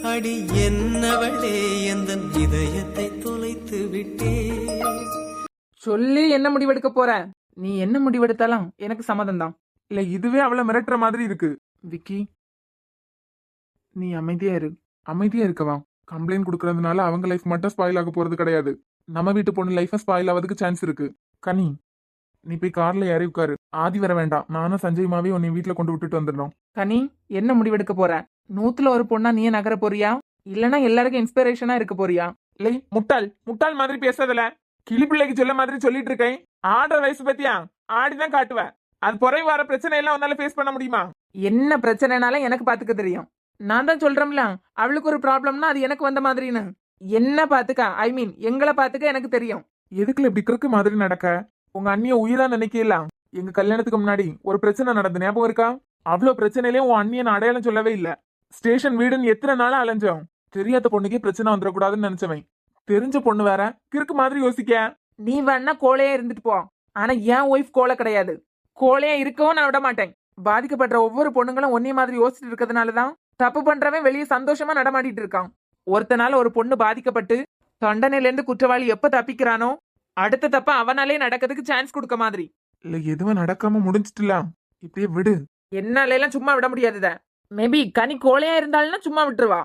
அடி என்னவளே எந்தன் இதயத்தை தொலைத்து விட்டே. சொல்லி என்ன முடிவெடுக்க போற? நீ என்ன முடிவெடுத்தாலும் எனக்கு சம்மதம் தான். இல்ல இதுவே அவளை மிரட்டுற மாதிரி இருக்கு. விக்கி, நீ அமைதியா இரு. அமைதியா இருக்கவா? கம்ப்ளைண்ட் கொடுக்கறதுனால அவங்க லைஃப் மட்டும் ஸ்பாயில் ஆக போறது கிடையாது. நம்ம வீட்டு பொண்ணு லைஃப் ஸ்பாயில் ஆவதுக்கு சான்ஸ் இருக்கு. கனி, நீ போய் கார்ல ஏறி உட்காரு. ஆதி வர வேண்டாம். நானும் சஞ்சய் மாவி உன்னை வீட்டுல கொண்டு விட்டுட்டு வந்துடுறோம். கனி, என்ன முடிவெடுக்க போற? 100ல ஒரு பொண்ணா நீ நகர போறியா, இல்லனா எல்லாருக்கும் இன்ஸ்பிரேஷனா இருக்க போறியா? இல்லை, முட்டாள் முட்டாள் மாதிரி பேசாதல. கிளி பிள்ளைக்கு சொல்ல மாதிரி சொல்லிட்டு இருக்கேன். ஆடுற வயசு பத்தியா ஆடிதான் காட்டுவேன். அது குறை வர பிரச்சனை எல்லாம் உன்னால ஃபேஸ் பண்ண முடியுமா? என்ன பிரச்சனைனாலும் எனக்கு பாத்துக்க தெரியும். நான் தான் சொல்றேன்ல, அவளுக்கு ஒரு ப்ராப்ளம்னா அது எனக்கு வந்த மாதிரின்னு. என்ன பாத்துக்க, ஐ மீன் எங்களை பாத்துக்க எனக்கு தெரியும். எதுக்குல இப்படி கிறுக்கு மாதிரி நடக்க? உங்க அண்ணிய உயிரா நினைக்கலாம். எங்க கல்யாணத்துக்கு முன்னாடி ஒரு பிரச்சனை நடந்த ஞாபகம் இருக்கா? அவ்வளவு பிரச்சனையிலயும் உன் அண்ணியன் அடையாளம் சொல்லவே இல்ல. ஸ்டேஷன் வீடுன்னு எத்தனை நாளா அலைஞ்சோம். தெரியாத பொண்ணுக்கே பிரச்சனை வந்துடக்கூடாதுன்னு நினைச்சவன். தெரிஞ்ச பொண்ணு வேற கிறுக்கு மாதிரி யோசிக்க. நீ வேணா கோழையா இருந்துட்டு போ, ஆனா என் ஒய்ஃப் கோலை கிடையாது. கோழையா இருக்கவும் நான் விட மாட்டேன். பாதிக்கப்படுற ஒவ்வொரு பொண்ணுங்களும் ஒன்னே மாதிரி யோசிச்சுட்டு இருக்கிறதுனாலதான் தப்பு பண்றவன் வெளியே சந்தோஷமா நடமாடிட்டு இருக்கான். ஒருத்தனால ஒரு பொண்ணு பாதிக்கப்பட்டு தண்டனையில இருந்து குற்றவாளி எப்ப தப்பிக்கிறானோ அடுத்த தப்ப அவனாலே நடக்கிறதுக்கு சான்ஸ் கொடுக்க மாதிரி. இல்ல எதுவும் நடக்காம முடிஞ்சிட்டுல, இப்படியே விடு. என்னால எல்லாம் சும்மா விட முடியாதுதான். மேபி கனி கோழையா இருந்தாலும் சும்மா விட்டுருவா.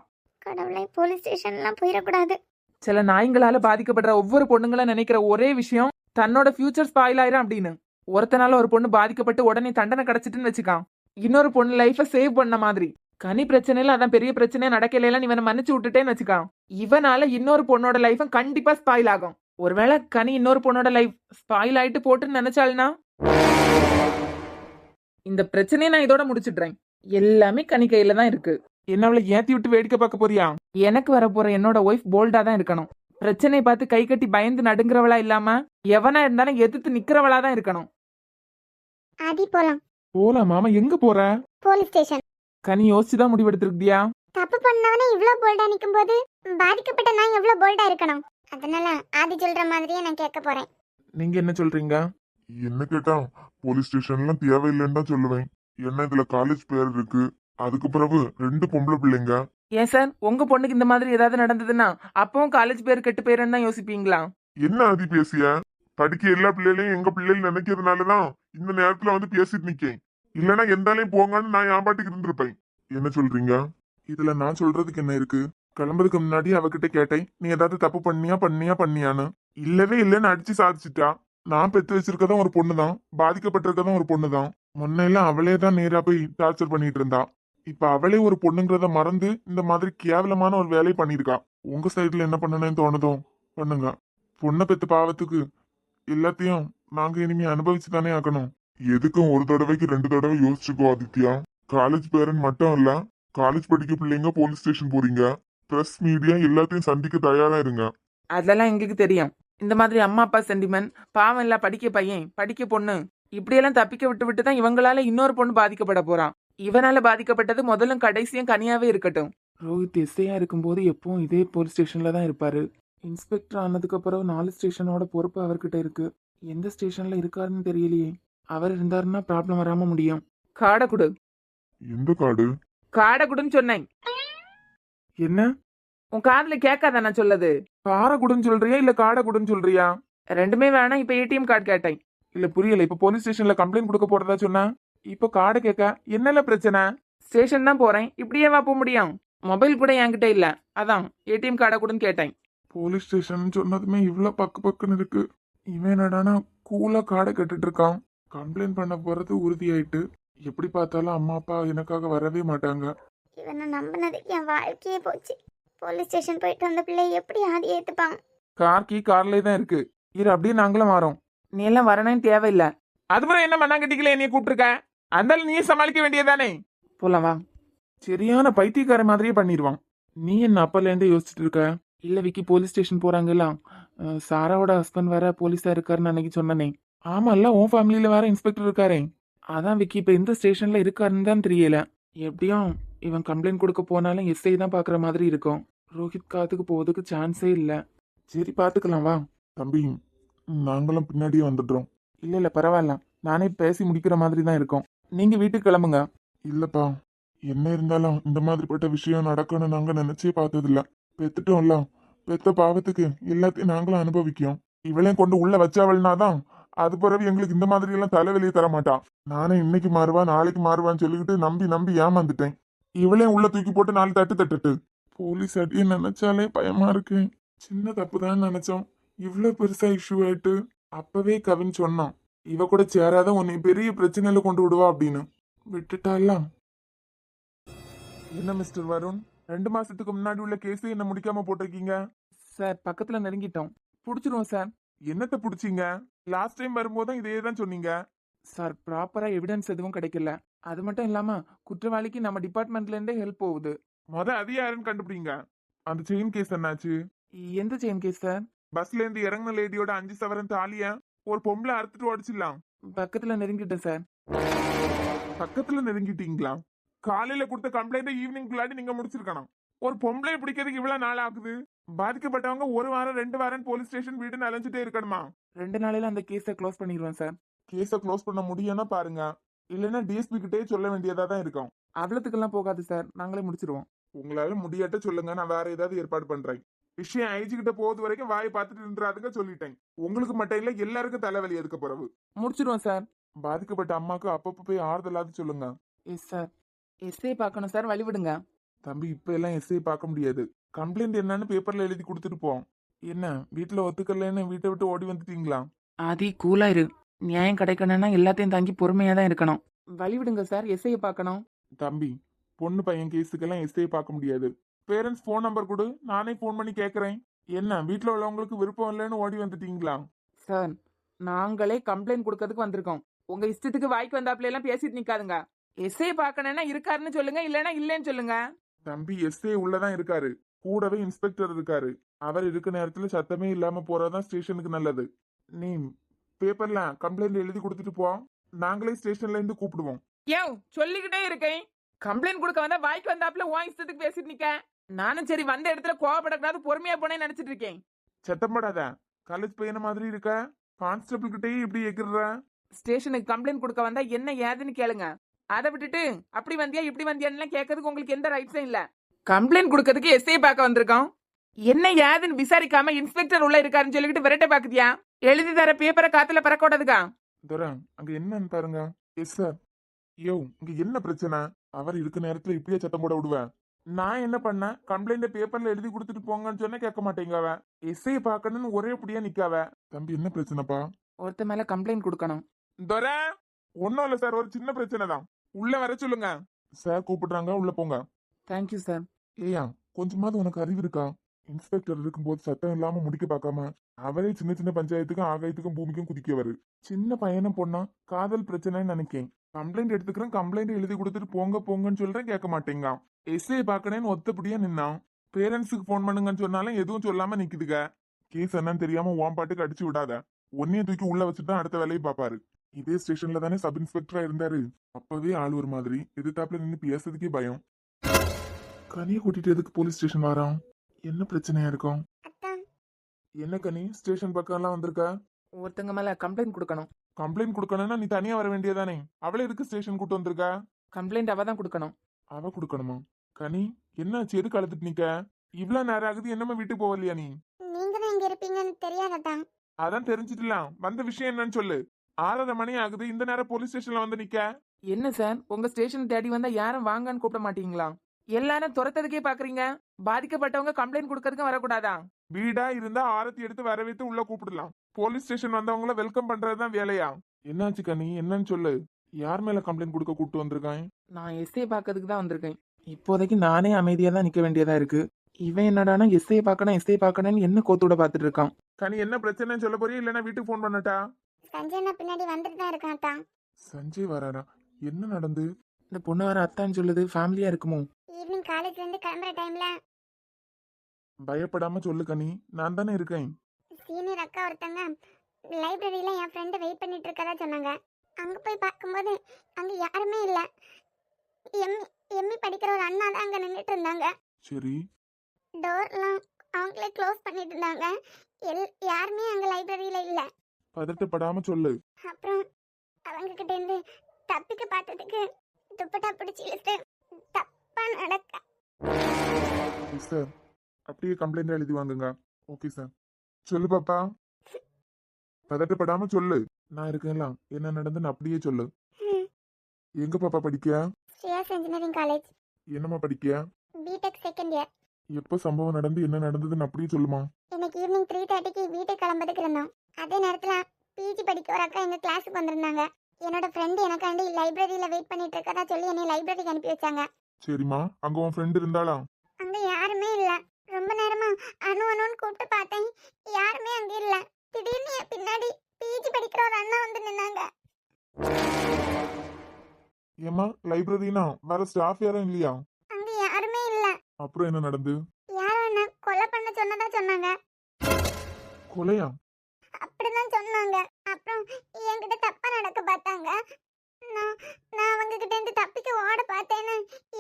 கடவுளை, போலீஸ் ஸ்டேஷன்லாம் போயிடக்கூடாது. சில நாய்களால பாதிக்கப்படுற ஒவ்வொரு பொண்ணுங்களும் நினைக்கிற ஒரே விஷயம் தன்னோட ஃபியூச்சர் ஸ்பாயில் ஆயிரும் அப்படின்னு. ஒருத்தனால ஒரு பொண்ணு பாதிக்கப்பட்டு உடனே தண்டனை கிடைச்சிட்டுன்னு வச்சுக்கான், இன்னொரு பொண்ணு லைஃப சேவ் பண்ண மாதிரி. கனி பிரச்சனையில அதான் பெரிய பிரச்சனையா நடக்கல, இவனை மன்னிச்சு விட்டுட்டேன்னு வச்சுக்கான், இவனால இன்னொரு பொண்ணோட லைஃபும் கண்டிப்பா ஸ்பாயில் ஆகும். ஒருவேளை கனி இன்னொரு பொண்ணோட லைஃப் ஸ்பாயில் ஆயிட்டு போட்டுன்னு நினைச்சாள்னா இந்த பிரச்சனையை நான் இதோட முடிச்சிடுறேன். எல்லாமே கனி கையில தான் இருக்கு. என்ன அவளை ஏத்தி விட்டு வேடிக்கை பார்க்க போறியா? எனக்கு வரப்போற என்னோட ஒய்ஃப் போல்டா தான் இருக்கணும். பிரச்சனையை பார்த்து கை கட்டி பயந்து நடுங்கிறவளா இல்லாம எவனா இருந்தாலும் எதிர்த்து நிக்கிறவளா தான் இருக்கணும். ஆதி, போலாம். போலாம் மாமா. எங்க போற? Police station. கனி யோசிச்சுதான் முடிவெடுத்திருக்கியா? தப்பு பண்ணவனே இவ்ளோ போல்டா நிக்கும் போது பாதிக்கப்பட்ட நான் எவ்வளவு போல்டா இருக்கணும். அதனால ஆதி சொல்ற மாதிரியே நான் கேட்க போறேன். நீங்க என்ன சொல்றீங்க? என்ன கேட்டா போலீஸ் ஸ்டேஷன்லாம் தேவையில்லைன்னு தான் சொல்லுவேன். என்ன இதுல காலேஜ் பேர் இருக்கு, அதுக்கு பிறகு 2 பொம்பளை பிள்ளைங்க. ஏன் சார், உங்க பொண்ணுக்கு இந்த மாதிரி ஏதாவது நடந்ததுன்னா அப்பவும் காலேஜ் பேர் கெட்டு போயிருன்னு தான் யோசிப்பீங்களா? என்ன ஆதி பேசிய? படிக்க எல்லா பிள்ளைகளையும் எங்க பிள்ளைகள் நினைக்கிறதுனாலதான் இந்த நேரத்துல வந்து பேசிட்டு நிக்கேன். இல்லன்னா எந்தாலையும் போங்கன்னு நான் என் பாட்டுக்கு இருந்திருப்பேன். என்ன சொல்றீங்க? இதுல நான் சொல்றதுக்கு என்ன இருக்கு? கிளம்புறதுக்கு முன்னாடி அவகிட்ட கேட்டேன், நீ ஏதாவது தப்பு பண்ணியான்னு. இல்லவே இல்லைன்னு அடிச்சு சாதிச்சுட்டா. நான் பெத்து வச்சிருக்கதும் ஒரு பொண்ணுதான், பாதிக்கப்பட்டிருக்கதும் ஒரு பொண்ணுதான். முன்னெல்லாம் அவளே தான் நேரா போய் டார்ச்சர் பண்ணிட்டு இருந்தா. இப்ப அவளே ஒரு பொண்ணுங்கிறத மறந்து இந்த மாதிரி கேவலமான ஒரு வேலையை பண்ணிருக்கா. உங்க சைடுல என்ன பண்ணணும்னு தோணுதோ பண்ணுங்க. பொண்ணை பெத்த பாவத்துக்கு எல்லாத்தையும் நாங்க இனிமே அனுபவிச்சு தானே ஆகணும். எதுக்கும் ஒரு தடவைக்கு 2 தடவை யோசிச்சுக்கோ ஆதித்யா. காலேஜ் பேரன் மட்டும் இல்ல, காலேஜ் படிக்க பிள்ளைங்க போலீஸ் ஸ்டேஷன் போறீங்க. பிரஸ் மீடியா எல்லாத்தையும் சந்திக்க தயாரா இருங்க. அதெல்லாம் எங்களுக்கு தெரியும். இந்த மாதிரி அம்மா அப்பா சென்டிமெண்ட், பாவம் இல்ல படிக்க பையன் படிக்க பொண்ணு இப்படியெல்லாம் தப்பிக்க விட்டு தான் இவங்களால இன்னொரு பொண்ணு பாதிக்கப்பட போறான். இவனால பாதிக்கப்பட்டது முதலும் கடைசியும் கனியாவே இருக்கட்டும். ரோஹித் எஸ்ஐயா இருக்கும்போது எப்பவும் இதே போலீஸ் ஸ்டேஷன்ல தான் இருப்பாரு. இன்ஸ்பெக்டர் ஆனதுக்கு அப்புறம் 4 ஸ்டேஷனோட பொறுப்பு அவர்கிட்ட இருக்கு. எந்த ஸ்டேஷன்ல இருக்காருன்னு தெரியலையே. அவர் இருந்தாருன்னா ப்ராப்ளம் வராம முடியும். காடை குடு. எந்த காடு? காடை குடுன்னு சொன்னேன். என்ன உன் காதுல கேட்காத நான் சொல்லது? காரை குடுன்னு சொல்றியா இல்ல காடை குடுன்னு சொல்றியா? ரெண்டுமே வேணாம். இப்ப ஏடிஎம் கார்டு கேட்டேன். இல்ல புரியல. இப்ப போலீஸ் ஸ்டேஷன்ல கம்ப்ளைண்ட் கொடுக்க போறதா சொன்னா, இப்ப காடை கேட்க என்னல பிரச்சனை? ஸ்டேஷன் தான் போறேன், இப்படியே வா போக முடியும். மொபைல் கூட என்கிட்ட இல்ல, அதான் ஏடிஎம் கார்டை கூடன்னு கேட்டேன். போலீஸ் ஸ்டேஷன் சொன்னதுமே இவ்வளவு பக்குன்னு இருக்கு. இவன் என்னடானா கூலா காடை கேட்டுட்டு இருக்கான். கம்ப்ளைண்ட் பண்ண போறது உறுதியாயிட்டு. எப்படி பார்த்தாலும் அம்மா அப்பா எனக்காக வரவே மாட்டாங்க. இவனை நம்பினது என் வாழ்க்கையே போச்சு. போலீஸ் ஸ்டேஷன் போயிட்டு வந்த பிள்ளை எப்படி ஆதி ஏத்துப்பாங்க? கார்லயே தான் இருக்கு. இரு, அப்படியே நாங்களும் வரோம். நீ எல்லாம் வரணும்னு தேவையில்லை. அதுவரை என்ன மண்ணாங்கட்டிக்கல என்னைய கூப்பிட்டுருக்க? அந்தாலும் நீயே சமாளிக்க வேண்டியதானே. போலாம் வா. சரியான பைத்தியக்கார மாதிரியே பண்ணிடுவான். நீ என்ன அப்பல இருந்தே யோசிச்சுட்டு இருக்க? இல்ல விக்கி போலீஸ் ஸ்டேஷன் போறாங்கல்ல, சாராவோட ஹஸ்பண்ட் வேற போலீஸா இருக்காருன்னு அன்னைக்கு சொன்னனே. ஆமா, இல்ல உன் ஃபேமிலியில வேற இன்ஸ்பெக்டர் இருக்காரே. அதான் விக்கி இப்ப எந்த ஸ்டேஷன்ல இருக்காருன்னு தான் தெரியல. எப்படியும் இவன் கம்ப்ளைண்ட் கொடுக்க போனாலும் எஸ்ஐ தான் பாக்குற மாதிரி இருக்கும். ரோஹித் காத்துக்கு போவதுக்கு சான்ஸே இல்ல. சரி பாத்துக்கலாம் வா. தம்பி, நாங்களும் பின்னாடியே வந்துடுறோம். இல்ல பரவாயில்ல, நானே பேசி முடிக்கிற மாதிரி தான் இருக்கோம். நீங்க வீட்டுக்கு கிளம்புங்க. இல்லப்பா, என்ன இருந்தாலும் இந்த மாதிரிப்பட்ட விஷயம் நடக்கணும்னு நாங்க நினைச்சே பார்த்ததில்ல. பெத்துட்டோம்ல, பெத்த பாவத்துக்கு எல்லாத்தையும் நாங்களும் அனுபவிக்கும். இவளையும் கொண்டு உள்ள வச்சாவள்னாதான் அது பிறகு எங்களுக்கு இந்த மாதிரி எல்லாம் தலைவலியை தர மாட்டான். நானே இன்னைக்கு மாறுவா நாளைக்கு மாறுவான்னு சொல்லிக்கிட்டு நம்பி நம்பி ஏமாந்துட்டேன். இவளையும் உள்ள தூக்கி போட்டு 4 தட்டு தட்டுட்டு போலீஸ் அடியை நினைச்சாலே பயமா இருக்கு. சின்ன தப்பு தான் நினைச்சோம், இவ்வளவு பெருசா இஷ்யூ ஆயிட்டு. அப்பவே கவின் சொன்னான், இவ கூட சேராத உன்னை பெரிய பிரச்சனையில கொண்டு விடுவா அப்படின்னு. விட்டுட்டாலாம். என்ன மிஸ்டர் வருண், 2 மாசத்துக்கு முன்னாடி உள்ள கேஸ் என்ன முடிக்காம போட்டிருக்கீங்க? சார் பக்கத்துல நெருங்கிட்டோம், புடிச்சிருவோம் சார். என்னத்த புடிச்சீங்க? லாஸ்ட் டைம் வரும்போதும் இதே தான் சொன்னீங்க. சார் ப்ராப்பரா எவிடன்ஸ் எதுவும் கிடைக்கல. அது மட்டும் இல்லாம குற்றவாளிக்கு நம்ம டிபார்ட்மெண்ட்ல இருந்தே ஹெல்ப் போகுது. அது யாருன்னு கண்டுபிடிங்க. அந்த செயின் கேஸ் என்னாச்சு? எந்த செயின் கேஸ் சார்? பஸ்ல இருந்து இறங்கின லேடியோட 5 சவரன் தாலிய ஒரு பொம்பளை அறுத்துட்டு உடச்சிடலாம். பக்கத்துல நெருங்கிட்டேன் சார். பக்கத்துல நெருங்கிட்டீங்களா? காலையில கொடுத்த கம்ப்ளைண்ட் ஈவினிங் நீங்க முடிச்சிருக்கணும். ஒரு பொம்பளை பிடிக்கிறதுக்கு இவ்வளவு நாள் ஆகுது. பாதிக்கப்பட்டவங்க 1 வாரம் 2 வாரம் போலீஸ் ஸ்டேஷன் வீடுன்னு அலைஞ்சிட்டே இருக்கணுமா? 2 நாளையில அந்த கேஸை க்ளோஸ் பண்ணிடுவேன் சார். கேஸ க்ளோஸ் பண்ண முடியும்னா பாருங்க, இல்லைன்னா டிஎஸ்பி கிட்டே சொல்ல வேண்டியதா தான் இருக்கும். அவ்வளத்துக்கெல்லாம் போகாது சார், நாங்களே முடிச்சிருவோம். உங்களால முடியாட்ட சொல்லுங்க, நான் வேற ஏதாவது ஏற்பாடு பண்றேன். விஷயம் ஐஜி கிட்ட போகுது வரைக்கும் வாயை பார்த்துட்டு இருந்துறாதுங்க சொல்லிட்டேன். உங்களுக்கு மட்டும் இல்ல, எல்லாருக்கும் தலைவலி அதுக்கு பிறகு. முடிச்சிருவோம் சார். பாதிக்கப்பட்ட அம்மாக்கு அப்பப்ப போய் ஆறுதலாவது சொல்லுங்க. Yes sir. எஸ்ஐ பார்க்கணும் சார், வழி விடுங்க. தம்பி, இப்ப எல்லாம் எஸ்ஐ பார்க்க முடியாது. கம்ப்ளைண்ட் என்னன்னு பேப்பர்ல எழுதி கொடுத்துட்டு போம். என்ன வீட்டுல ஒத்துக்கலன்னு வீட்டை விட்டு ஓடி வந்துட்டீங்களா? ஆதி கூலா இரு. நியாயம் கிடைக்கணும்னா எல்லாத்தையும் தாங்கி பொறுமையா தான் இருக்கணும். வழி விடுங்க சார், எஸ்ஐ பார்க்கணும். தம்பி, பொண்ணு பையன் கேஸுக்கெல்லாம் எஸ்ஐ பார்க்க முடியாது. பேரண்ட்ஸ் ஃபோன் நம்பர் கொடு, நானே ஃபோன் பண்ணி கேட்கறேன். என்ன வீட்டுல உள்ளவங்களுக்கு விருப்பம் இல்லைன்னு ஓடி வந்துட்டீங்களா? சார் நாங்களே கம்ப்ளைண்ட் கொடுக்கறதுக்கு வந்திருக்கோம். உங்க இஷ்டத்துக்கு வாய்க்கு வந்தாப்புல எல்லாம் பேசிட்டு நிக்காதுங்க. எஸ்ஐ பார்க்கணும்னா இருக்காருன்னு சொல்லுங்க, இல்லைன்னா இல்லைன்னு சொல்லுங்க. தம்பி, எஸ்ஐ உள்ளதான் இருக்காரு, கூடவே இன்ஸ்பெக்டர் இருக்காரு. அவர் இருக்க நேரத்துல சத்தமே இல்லாம போறதுதான் ஸ்டேஷனுக்கு நல்லது. நீ பேப்பர்ல கம்ப்ளைண்ட் எழுதி கொடுத்துட்டு போ, நாங்களே ஸ்டேஷன்ல இருந்து கூப்பிடுவோம். யோ சொல்லிக்கிட்டே இருக்கேன், கம்ப்ளைண்ட் கொடுக்க வந்தா வாய்க்கு வந்தாப்புல உன் இஷ்டத்துக்கு பேசிட்டு நிக்க. நானும் சரி வந்த இடத்துல கோவப்படக்கூடாது, பொறுமையா போனேன்னு நினைச்சிட்டு இருக்கேன். சத்தம் போடாத, காலேஜ் பையன மாதிரி இருக்க. கான்ஸ்டபிள் கிட்டே இப்படி எகிர்ற. ஸ்டேஷனுக்கு கம்ப்ளைண்ட் கொடுக்க வந்தா என்ன ஏதுன்னு கேளுங்க. அதை விட்டுட்டு அப்படி வந்தியா இப்படி வந்தியான்னு கேட்கறதுக்கு உங்களுக்கு எந்த ரைட்ஸும் இல்ல. கம்ப்ளைண்ட் கொடுக்கறதுக்கு எஸ்ஐ பார்க்க வந்திருக்கோம். என்ன ஏதுன்னு விசாரிக்காம இன்ஸ்பெக்டர் உள்ள இருக்காருன்னு சொல்லிக்கிட்டு விரட்ட பாக்குதியா? எழுதி தர பேப்பரை காத்துல பறக்க விடாதுக்கா. அங்க என்னன்னு பாருங்க. Yes sir. யோ, இங்க என்ன பிரச்சனை? அவர் இருக்க நேரத்துல இப்படியே சத்தம் போட விடுவேன். நான் என்ன பண்ண? கம்ப்ளைண்ட் பேப்பர்ல எழுதி கொடுத்துட்டு போங்கன்னு சொன்னா கேட்க மாட்டேங்க. அவ எஸ்ஐ பாக்கணும்னு ஒரே அப்படியா நிக்காவ. தம்பி, என்ன பிரச்சனைப்பா? ஒருத்த மேல கம்ப்ளைண்ட் கொடுக்கணும். ஒன்னும் இல்ல சார், ஒரு சின்ன பிரச்சனை தான். உள்ள வர சொல்லுங்க. சார் கூப்பிடுறாங்க, உள்ள போங்க. Thank you sir. ஏயா, கொஞ்சமாவது உனக்கு அறிவு இருக்கா? இன்ஸ்பெக்டர் இருக்கும்போது சட்டம் இல்லாம முடிக்க பார்க்காம அவரே சின்ன சின்ன பஞ்சாயத்துக்கும் ஆகாயத்துக்கும் பூமிக்கும் குதிக்கவரு. சின்ன பையனை பொண்ணா காதல் பிரச்சனைன்னு நினைக்கேன். கம்ப்ளைண்ட் எடுத்துக்கிறேன், கம்ப்ளைண்ட் எழுதி கொடுத்துட்டு போங்க போங்கன்னு சொல்றேன், கேட்க மாட்டேங்க. எஸ்ஐ பாக்கணும்னு ஒத்தப்படியா நின்னான். பேரண்ட்ஸுக்கு போன் பண்ணுங்கன்னு சொன்னாலும் எதுவும் சொல்லாம நிக்குதுங்க. கேஸ் என்னன்னு தெரியாம உன் பாட்டுக்கு அடிச்சு விடாத. ஒன்னைய தூக்கி உள்ள வச்சுட்டு அடுத்த வேலையை பாப்பாரு. இதே ஸ்டேஷன்ல தானே சப் இன்ஸ்பெக்டரா இருந்தாரு. அப்பவே ஆள் ஒரு மாதிரி எதிர்த்தாப்புல நின்று பேசுறதுக்கே பயம். கனியை கூட்டிட்டு எதுக்கு போலீஸ் ஸ்டேஷன் வரான்? என்ன பிரச்சனையா இருக்கும்? என்ன கனி, ஸ்டேஷன் பக்கம் எல்லாம் வந்திருக்க? ஒருத்தங்க மேல கம்ப்ளைண்ட் கொடுக்கணும். கம்ப்ளைண்ட் கொடுக்கணும்னா நீ தனியா வர வேண்டியதானே? அவளை எதுக்கு ஸ்டேஷன் கூட்டு வந்திருக்க? கம்ப்ளைண்ட் அவ தான் கொடுக்கணும். அவ கொடுக்கணுமா? கனி, என்னாச்சு? எதுக்கு அழுத்துட்டு நிக்க? இவ்வளவு நேரம் ஆகுது, என்னமா வீட்டுக்கு போகலையா நீ? நீங்க தான் இங்க இருப்பீங்கன்னு தெரியாததான். அதான் தெரிஞ்சிடலாம். வந்த விஷயம் என்னன்னு சொல்லு. 6:30 மணி ஆகுது, இந்த நேரம் போலீஸ் ஸ்டேஷன்ல வந்து நிக்க. என்ன சார், உங்க ஸ்டேஷன் தேடி வந்தா யாரும் வாங்கன்னு கூப்பிட மாட்டீங்களா? எல்லாரும் துரத்ததுக்கே பாக்குறீங்க. பாதிக்கப்பட்டவங்க கம்ப்ளைண்ட் கொடுக்கறதுக்கு வரக்கூடாதா? வீடா இருந்தா ஆரத்தி எடுத்து வரவேத்து உள்ள கூப்பிடலாம். போலீஸ் ஸ்டேஷன் வந்தவங்கள வெல்கம் பண்றதுதான் வேலையா? என்னாச்சு கனி, என்னன்னு சொல்லு. யார் மேல கம்ப்ளைண்ட் கொடுக்க கூப்பிட்டு வந்திருக்கான்? நான் எஸ்ஐ பாக்கிறதுக்கு தான் வந்திருக்கேன். இப்போதைக்கு நானே அமைதியா தான் நிக்க வேண்டியதா இருக்கு. இவன் என்னடானா எஸ்ஐ பார்க்கணும்னு என்ன கோத்தோட பாத்துட்டு இருக்கான். கனி, என்ன பிரச்சனைன்னு சொல்ல போறியா, இல்லன்னா வீட்டுக்கு போன் பண்ணட்டா? சஞ்சய் நான் பின்னாடி வந்துட்டு தான் இருக்கான். சஞ்சய் வராரா? என்ன நடந்து? இந்த பொண்ணு வர அத்தான்னு சொல்லுது, ஃபேமிலியா இருக்குமோ? ஈவினிங் காலேஜ்ல இருந்து கிளம்புற டைம்ல பயப்படாம சொல்லு கனி, நான் தானே இருக்கேன். சீனியர் அக்கா ஒருத்தங்க லைப்ரரியில என் ஃப்ரெண்டு வெயிட் பண்ணிட்டு இருக்கதா சொன்னாங்க. அங்க போய் பார்க்கும்போது அங்க யாருமே இல்ல. எம்மி படிக்கிற ஒரு அண்ணா தான் அங்க நின்றுட்டு இருந்தாங்க. சரி. டோர்லாம் அவங்களே க்ளோஸ் பண்ணிட்டு இருந்தாங்க. யாருமே அங்க லைப்ரரியில இல்ல. பதட்டப்படாம சொல்லு. அப்புறம் அவங்க கிட்ட இருந்து தப்பிக்க பார்த்ததுக்கு துப்பட்டா பிடிச்சி இழுத்து சார் அப்படியே கம்ப்ளைண்ட் எழுதி வாங்குங்க. Okay sir. சொல்லு பாப்பா. பதட்டப்படாம சொல்லு. நான் இருக்கேன்ல, என்ன நடந்துன்னு அப்படியே சொல்லு. ம். எங்க பாப்பா படிக்க? ஸ்ரேயாஸ் இன்ஜினியரிங் காலேஜ், என்னம்மா படிக்க? BTech second year. எப்போ சம்பவம் நடந்து என்ன நடந்ததுன்னு அப்படியே சொல்லுமா. இன்னைக்கு ஈவினிங் 3:30க்கு வீட்டுக்கு கிளம்புறதுக்கு இருந்தோம். அதே நேரத்தில் பிஜி படிக்க ஒரு அக்கா எங்கள் கிளாஸுக்கு வந்திருந்தாங்க. என்னோட ஃப்ரெண்டு எனக்காண்டி லைப்ரரியில் வெயிட் பண்ணிட்டு இருக்கதா சொல்லி என்னை லைப்ரரிக்கு அனுப்பி வச்சாங்க. சரிம்மா, அங்க உன் ஃப்ரெண்ட் இருந்தாளா? அங்கே யாருமே இல்லை. ரொம்ப நேரமா அணுன்னு கூப்பிட்டு பார்த்தேன், யாருமே அங்கே இல்லை. திடீர்னு என் பின்னாடி பிஜி படிக்கிற ஒரு அண்ணா வந்து நின்னாங்க. ஏம்மா லைப்ரரினா வேற ஸ்டாஃப் யாரும் இல்லையா? அங்கே யாருமே இல்லை. அப்புறம் என்ன நடந்து? யாரோ என்ன கொலை பண்ண சொன்னதா சொன்னாங்க. கொலையா? அப்படிதான் சொன்னாங்க. அப்புறம் என்கிட்ட தப்பா நடக்க பார்த்தாங்க. நான் நான் அவங்க கிட்ட இருந்து தப்பிக்க ஓட பார்த்தேன்னு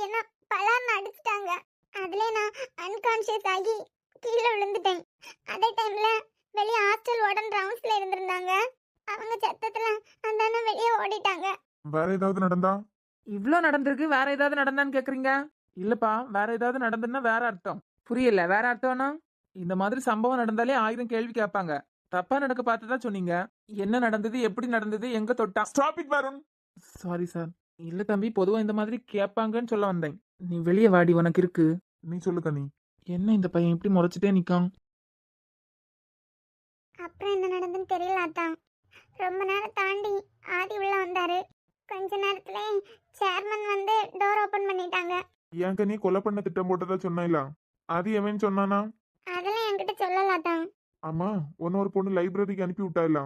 என்ன பலார்னு அடிச்சிட்டாங்க. அதுல நான் அன்கான்ஷியஸ் ஆகி கீழே விழுந்துட்டேன். அதே டைம்ல வெளியே ஹாஸ்டல் வார்டன் ரவுண்ட்ஸ்ல இருந்திருந்தாங்க. அவங்க சத்தத்துல அந்த அண்ணன் வெளியே ஓடிட்டாங்க. வேற ஏதாவது நடந்தா? இவ்ளோ நடந்திருக்கு, வேற ஏதாவது நடந்தான்னு கேக்குறீங்க? இல்லப்பா, வேற ஏதாவது நடந்துன்னா வேற அர்த்தம். புரியல, வேற அர்த்தம்னா? இந்த மாதிரி சம்பவம் நடந்தாலே 1000 கேள்வி கேட்பாங்க. தப்பா நடக்க பார்த்ததா சொன்னீங்க. என்ன நடந்தது, எப்படி நடந்தது, எங்க தொட்டா? Stop it Varun. Sorry sir. இல்ல தம்பி, பொதுவா இந்த மாதிரி கேட்பாங்கன்னு சொல்ல வந்தேன். நீ வெளியே வாடி, உனக்கு இருக்கு. நீ சொல்லு கனி. என்ன இந்த பையன் இப்படி முறைச்சிட்டே நிக்கான்? அப்புறம் என்ன நடந்துன்னு தெரியல அத்தான். ரொம்ப நேரம் தாண்டி ஆதி உள்ள வந்தாரு. கொஞ்ச நேரத்துல சேர்மன் வந்து டோர் ஓபன் பண்ணிட்டாங்க. ஏன் கனி கொலை பண்ண திட்டம் போட்டதா சொன்னாயில, அது எவன் சொன்னானா? அதெல்லாம் என்கிட்ட சொல்லலாதான். ஆமா, ஒரு பொண்ணு லைப்ரரிக்கு அனுப்பி விட்டாயில.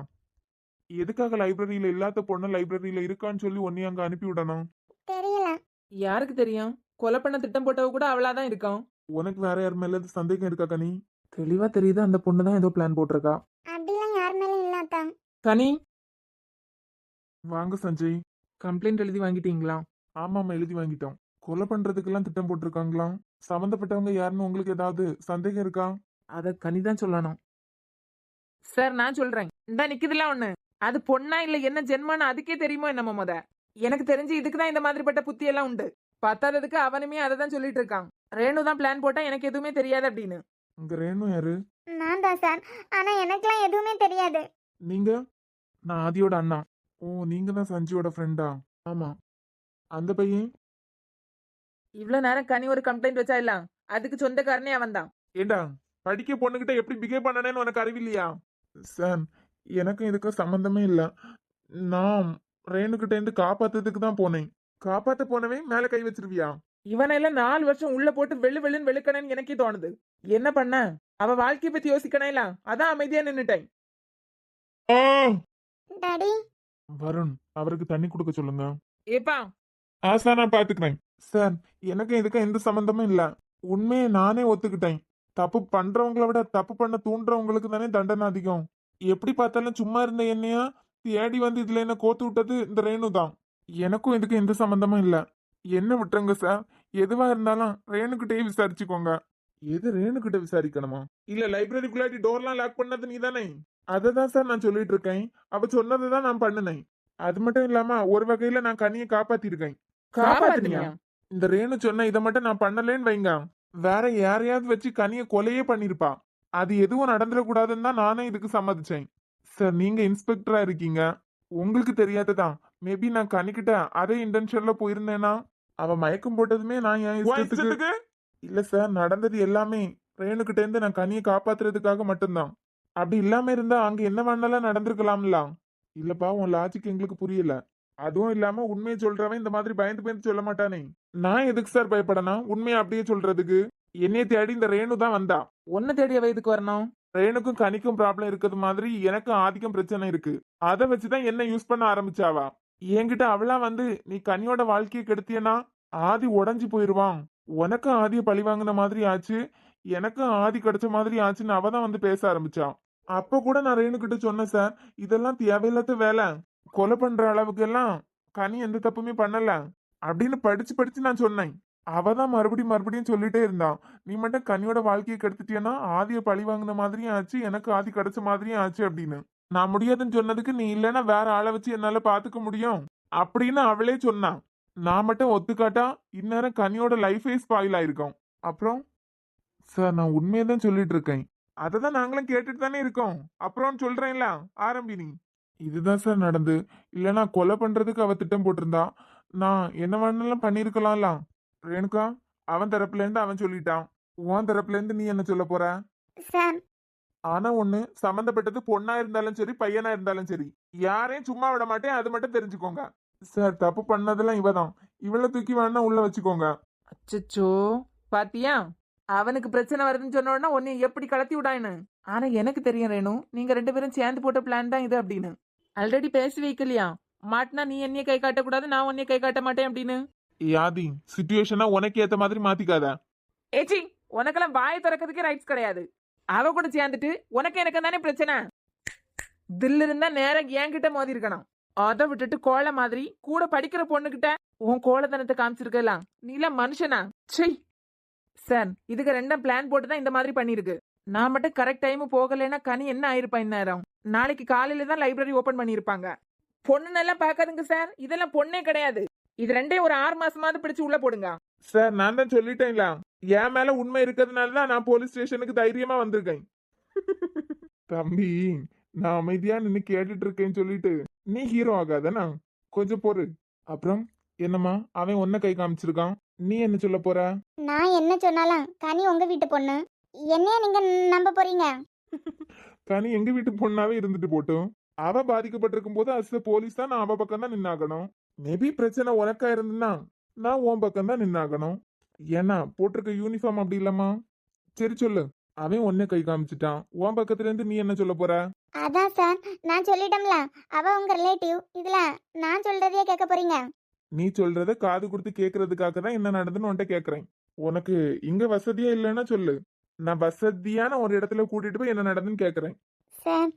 எதுக்காக லைப்ரரியில இல்லாத பொண்ணு லைப்ரரியில இருக்கான்னு சொல்லி ஒன்னே அங்க அனுப்பி விடணும்? தெரியல. யாருக்கு தெரியும்? கொலை பண்ண திட்டம் போட்டவ கூட அவளாதான் இருக்கான். உனக்கு வேற யார் மேல சந்தேகம் இருக்கா கனி? தெளிவா தெரியுது, அந்த பொண்ணு தான் ஏதோ பிளான் போட்டிருக்கா. அப்படிலாம் யார் மேலும் இல்லாதான். கனி, வாங்க சஞ்சய். கம்ப்ளைண்ட் எழுதி வாங்கிட்டீங்களா? ஆமாமா, எழுதி வாங்கிட்டோம். கொலை பண்றதுக்கெல்லாம் திட்டம் போட்டிருக்காங்களாம். சம்பந்தப்பட்டவங்க யாருன்னு உங்களுக்கு ஏதாவது சந்தேகம் இருக்கா? அத கனி தான் சொல்லணும். சார், நான் சொல்றேன். இந்த நிக்குதுல ஒண்ணு, அது பொண்ணா இல்ல என்ன ஜென்மான்னு அதுக்கே தெரியுமோ என்னமோ. எனக்கு தெரிஞ்சு இதுக்கு தான் இந்த மாதிரிப்பட்ட புத்தி எல்லாம் உண்டு. பத்தாததுக்கு அவனுமே அதை தான் சொல்லிட்டு இருக்கான். ரேணு தான் பிளான் போட்டா எனக்கு எதுவுமே தெரியாது அப்படின்னு. இங்க ரேணு யாரு? நான் தான் சார். ஆனா எனக்குலாம் எதுவுமே தெரியாது. நீங்க? நான் ஆதியோட அண்ணா. ஓ, நீங்க தான் சஞ்சியோட ஃப்ரெண்டா? ஆமா. அந்த பையன்? இவ்வளவு நேரம் கனி ஒரு கம்ப்ளைண்ட் வச்சா இல்ல, அதுக்கு சொந்தக்காரனே அவன் தான். ஏண்டா, படிக்க பொண்ணுகிட்ட எப்படி பிஹேவ் பண்ணனேன்னு உனக்கு அறிவில்லையா? சார், எனக்கும் இதுக்கும் சம்பந்தமே இல்ல. நான் ரேணுகிட்ட இருந்து காப்பாத்துறதுக்கு தான் போனேன். காப்பாத்த போனவே மேல கை வச்சிருவியா? இவனையெல்லாம் 4 வருஷம் உள்ள போட்டு வெளுன்னு வெளுக்கணும்னு எனக்கே தோணுது. என்ன பண்ண? அவ வாழ்க்கைய பத்தி யோசிக்கணும். அதான் அமைதியா நின்னுட்டேன். டாடி, வருண், அவருக்கு தண்ணி கொடுக்க சொல்லுங்க. ஏப்பா, ஆசா, நான் பாத்துக்கிறேன். சார், எனக்கு இதுக்கும் எந்த சம்பந்தமும் இல்ல. உண்மையை நானே ஒத்துக்கிட்டேன். தப்பு பண்றவங்களை விட தப்பு பண்ண தூண்டுறவங்களுக்கு தானே தண்டனை அதிகம். எப்படி பார்த்தாலும் சும்மா இருந்த என்னையா தேடி வந்து இதுல என்ன கோத்து விட்டது இந்த ரேணு தான். எனக்கும் இதுக்கு எந்த சம்பந்தமும் இல்ல. என்ன விட்டுருங்க சார். எதுவா இருந்தாலும் ரேணுகிட்டே விசாரிச்சுக்கோங்க. எது ரேணுகிட்ட விசாரிக்கணுமா? இல்ல லைப்ரரிக்குள்ளாடி டோர்லாம் லாக் பண்ணது நீ தானே? அததான் சார் நான் சொல்லிட்டு இருக்கேன். அவ சொன்னதை தான் நான் பண்ணினேன். அது மட்டும் இல்லாம ஒரு வகையில நான் கனியை காப்பாத்திருக்கேன். காப்பாத்துனியா? இந்த ரேணு சொன்ன இதை மட்டும் நான் பண்ணலேன்னு வைங்க, வேற யாரையாவது வச்சு கனிய கொலையே பண்ணிருப்பா. அது எதுவும் நடந்துடக்கூடாதுன்னு தான் நானே இதுக்கு சம்மதிச்சேன். சார், நீங்க இன்ஸ்பெக்டரா இருக்கீங்க, உங்களுக்கு தெரியாததான். மேபி நான் கனிக்கிட்ட அதே இன்டென்ஷன்ல போயிருந்தேன்னா அவ மயக்கம் போட்டதுமே நான் என் இஷ்டத்துக்கு. இல்ல சார், நடந்தது எல்லாமே ரேணுகிட்ட இருந்து நான் கனியை காப்பாத்துறதுக்காக மட்டும்தான். அப்படி இல்லாம இருந்தா அங்க என்ன வேணாலும் நடந்திருக்கலாம்ல. இல்லப்பா, உன் லாஜிக் எங்களுக்கு புரியல. அதுவும் இல்லாம உண்மையை சொல்றவன் இந்த மாதிரி பயந்து சொல்ல மாட்டானே. நான் எதுக்கு சார் பயப்படணும் உண்மையை அப்படியே சொல்றதுக்கு? என்னைய தேடி இந்த ரேணு தான் வந்தா. ஒன்னு தேடிய வயதுக்கு வரணும். ரேணுக்கும் கனிக்கும் ப்ராப்ளம் இருக்கிறது மாதிரி எனக்கும் ஆதிக்கும் பிரச்சனை இருக்கு. அதை வச்சுதான் என்ன யூஸ் பண்ண ஆரம்பிச்சாவா. என்கிட்ட அவளா வந்து நீ கனியோட வாழ்க்கையை கெடுத்தியனா ஆதி உடஞ்சு போயிருவான், உனக்கும் ஆதிய பழி வாங்கின மாதிரி ஆச்சு, எனக்கும் ஆதி கிடைச்ச மாதிரி ஆச்சுன்னு அவ தான் வந்து பேச ஆரம்பிச்சான். அப்ப கூட நான் ரேணுகிட்ட சொன்னேன் சார், இதெல்லாம் தேவையில்லாத வேலை, கொலை பண்ற அளவுக்கு எல்லாம் கனி எந்த தப்புமே பண்ணல அப்படின்னு படிச்சு நான் சொன்னேன். அவதான் மறுபடியும் சொல்லிட்டே இருந்தான், நீ மட்டும் கனியோட வாழ்க்கையை கெடுத்துட்டியன்னா ஆதிய பழி வாங்கின மாதிரியும் ஆச்சு, எனக்கு ஆதி கிடைச்ச மாதிரியும் ஆச்சு அப்படின்னு. நான் முடியாதுன்னு சொன்னதுக்கு நீ இல்லைன்னா வேற ஆளை வச்சு என்னால பாத்துக்க முடியும் அப்படின்னு அவளே சொன்னான். நான் மட்டும் ஒத்துக்காட்டா இந்நேரம் கனியோட லைஃபே ஸ்பாயில் ஆயிருக்கும். அப்புறம் சார் நான் உண்மையை தான் சொல்லிட்டு இருக்கேன். அதை தான் நாங்களும் கேட்டுட்டு தானே இருக்கோம். அப்புறம் சொல்றேன்ல, ஆரம்பி நீ. இதுதான் சார் நடந்து. இல்லைன்னா கொலை பண்றதுக்கு அவ திட்டம் போட்டிருந்தா நான் என்ன வேணாலும் பண்ணிருக்கலாம்ல. ரேணுகா, அவன் தரப்புல இருந்து அவன் சொல்லிட்டான். உன் தரப்புல இருந்து நீ என்ன சொல்ல போற? சார் ஆனா ஒண்ணு, சம்பந்தப்பட்டது பொண்ணா இருந்தாலும் சரி பையனா இருந்தாலும் சரி, யாரையும் சும்மா விட மாட்டேன், அது மட்டும் தெரிஞ்சுக்கோங்க. சார் தப்பு பண்ணதெல்லாம் இவதான். இவளை தூக்கி வேணா உள்ள வச்சுக்கோங்க. அச்சச்சோ, பாத்தியா? அவனுக்கு பிரச்சனை வருதுன்னு சொன்ன உடனே உன்னை எப்படி கலத்தி விடான்னு. ஆனா எனக்கு தெரியும் ரேணு, நீங்க 2 பேரும் சேர்ந்து போட்ட பிளான் தான் இது அப்படின்னு. ஆல்ரெடி பேசி வைக்கலையா? மாட்டினா நீ என்னைய கை காட்டக்கூடாது, நான் உன்னைய கை காட்ட மாட்டேன் அப்படின்னு. யாதி, சிச்சுவேஷனா உனக்கு ஏத்த மாதிரி மாத்திக்காத. ஏச்சி, உனக்கெல்லாம் வாயை திறக்கிறதுக்கே ரைட்ஸ் கிடையாது. அவ கூட சேர்ந்துட்டு உனக்கு எனக்கு தானே பிரச்சனை. தில்லு இருந்தா நேரம் என்கிட்ட மோதி இருக்கணும். அதை விட்டுட்டு கோழை மாதிரி கூட படிக்கிற பொண்ணுகிட்ட உன் கோலத்தனத்தை காமிச்சிருக்கலாம். நீலாம் மனுஷனா? சை சார், இதுக்கு 2 பிளான் போட்டு தான் இந்த மாதிரி பண்ணிருக்கு. நான் மட்டும் கரெக்ட் டைம் போகலைன்னா கனி என்ன ஆயிருப்பா இந்நேரம். நாளைக்கு காலையில தான் லைப்ரரி ஓபன் பண்ணிருப்பாங்க. பொண்ணுன்னெல்லாம் பார்க்காதுங்க சார், இதெல்லாம் பொண்ணே கிடையாது. இது 2 ஒரு 6 மாசமாவது பிடிச்சு உள்ள போடுங்க. சார் நான் தான் சொல்லிட்டேன்ல, என் மேல உண்மை இருக்கிறதுனால தான் நான் போலீஸ் ஸ்டேஷனுக்கு தைரியமா வந்திருக்கேன். தம்பி, நான் அமைதியா நின்னு கேட்டுட்டு இருக்கேன்னு சொல்லிட்டு நீ ஹீரோ ஆகாதனா? கொஞ்சம் பொறு. அப்புறம் என்னம்மா, அவன் உன்ன கை காமிச்சிருக்கான், நீ என்ன சொல்ல போற? நான் என்ன சொன்னாலும் கனி உங்க வீட்டு பொண்ணு, என்னைய நீங்க நம்ப போறீங்க? கனி எங்க வீட்டு பொண்ணாவே இருந்துட்டு போட்டும். அவ பாதிக்கப்பட்டிருக்கும் போது அஸ் போலீஸ் தான் நான் அவ பக்கம் தான் நின்னாகணும். மேபி பிரச்சனை உனக்கா இருந்துன்னா நான் உன் பக்கம் தான் நின்னாகணும். ஏன்னா போட்டிருக்க யூனிஃபார்ம் அப்படி இல்லம்மா. சரி சொல்லு, அவன் உன்னை கை காமிச்சிட்டான், உன் பக்கத்துல இருந்து நீ என்ன சொல்ல போற? அதான் சார், நான் சொல்லிட்டோம்ல, அவ உங்க ரிலேட்டிவ். இதுல நான் சொல்றதையே கேட்க போறீங்க? நீ சொல்றத காது கொடுத்து கேக்குறதுக்காக தான் என்ன நடந்துன்னு உன்கிட்ட கேக்குறேன். உனக்கு இங்க வசதியா இல்லைன்னா சொல்லு, நான் வசதியான ஒரு இடத்துல கூட்டிட்டு போய் என்ன நடந்துன்னு கேக்குறேன். சார்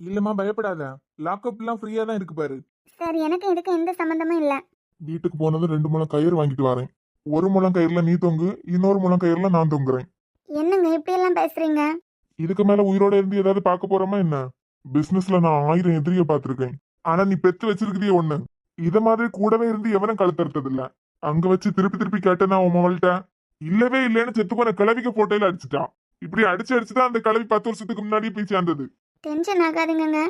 இல்லம்மா பயப்படாத, லாக்அப் எல்லாம் ஃப்ரீயா தான் இருக்கு பாரு. சார், எனக்கு இதுக்கு எந்த சம்பந்தமும் இல்ல. வீட்டுக்கு போனது 2 முழம் கயிறு வாங்கிட்டு வரேன். ஒரு முழம் கயிறுல நீ தொங்கு, இன்னொரு முழம் கயிறுல நான் தொங்குறேன். என்னங்க இப்படி எல்லாம் பேசுறீங்க? இதுக்கு மேல உயிரோட இருந்து ஏதாவது பார்க்க போறோமா என்ன? பிசினஸ்ல நான் 1000 எதிரிய பார்த்திருக்கேன். ஆனா நீ பெத்து வச்சிருக்கிறிய ஒண்ணு. இத மாதிரி கூடவே இருந்து எவனும் கழுத்தறுத்தது இல்ல. அங்க வச்சு திருப்பி திருப்பி கேட்டேன்னா உன் மகள்கிட்ட இல்லவே இல்லைன்னு செத்து போன கிழவிக்கு போட்டையில அடிச்சுட்டான். இப்படி அடிச்சு அடிச்சுதான் அந்த கிழவி 10 வருஷத்துக்கு முன்னாடி போய் சேர்ந்தது. டென்ஷன் ஆகாதுங்க,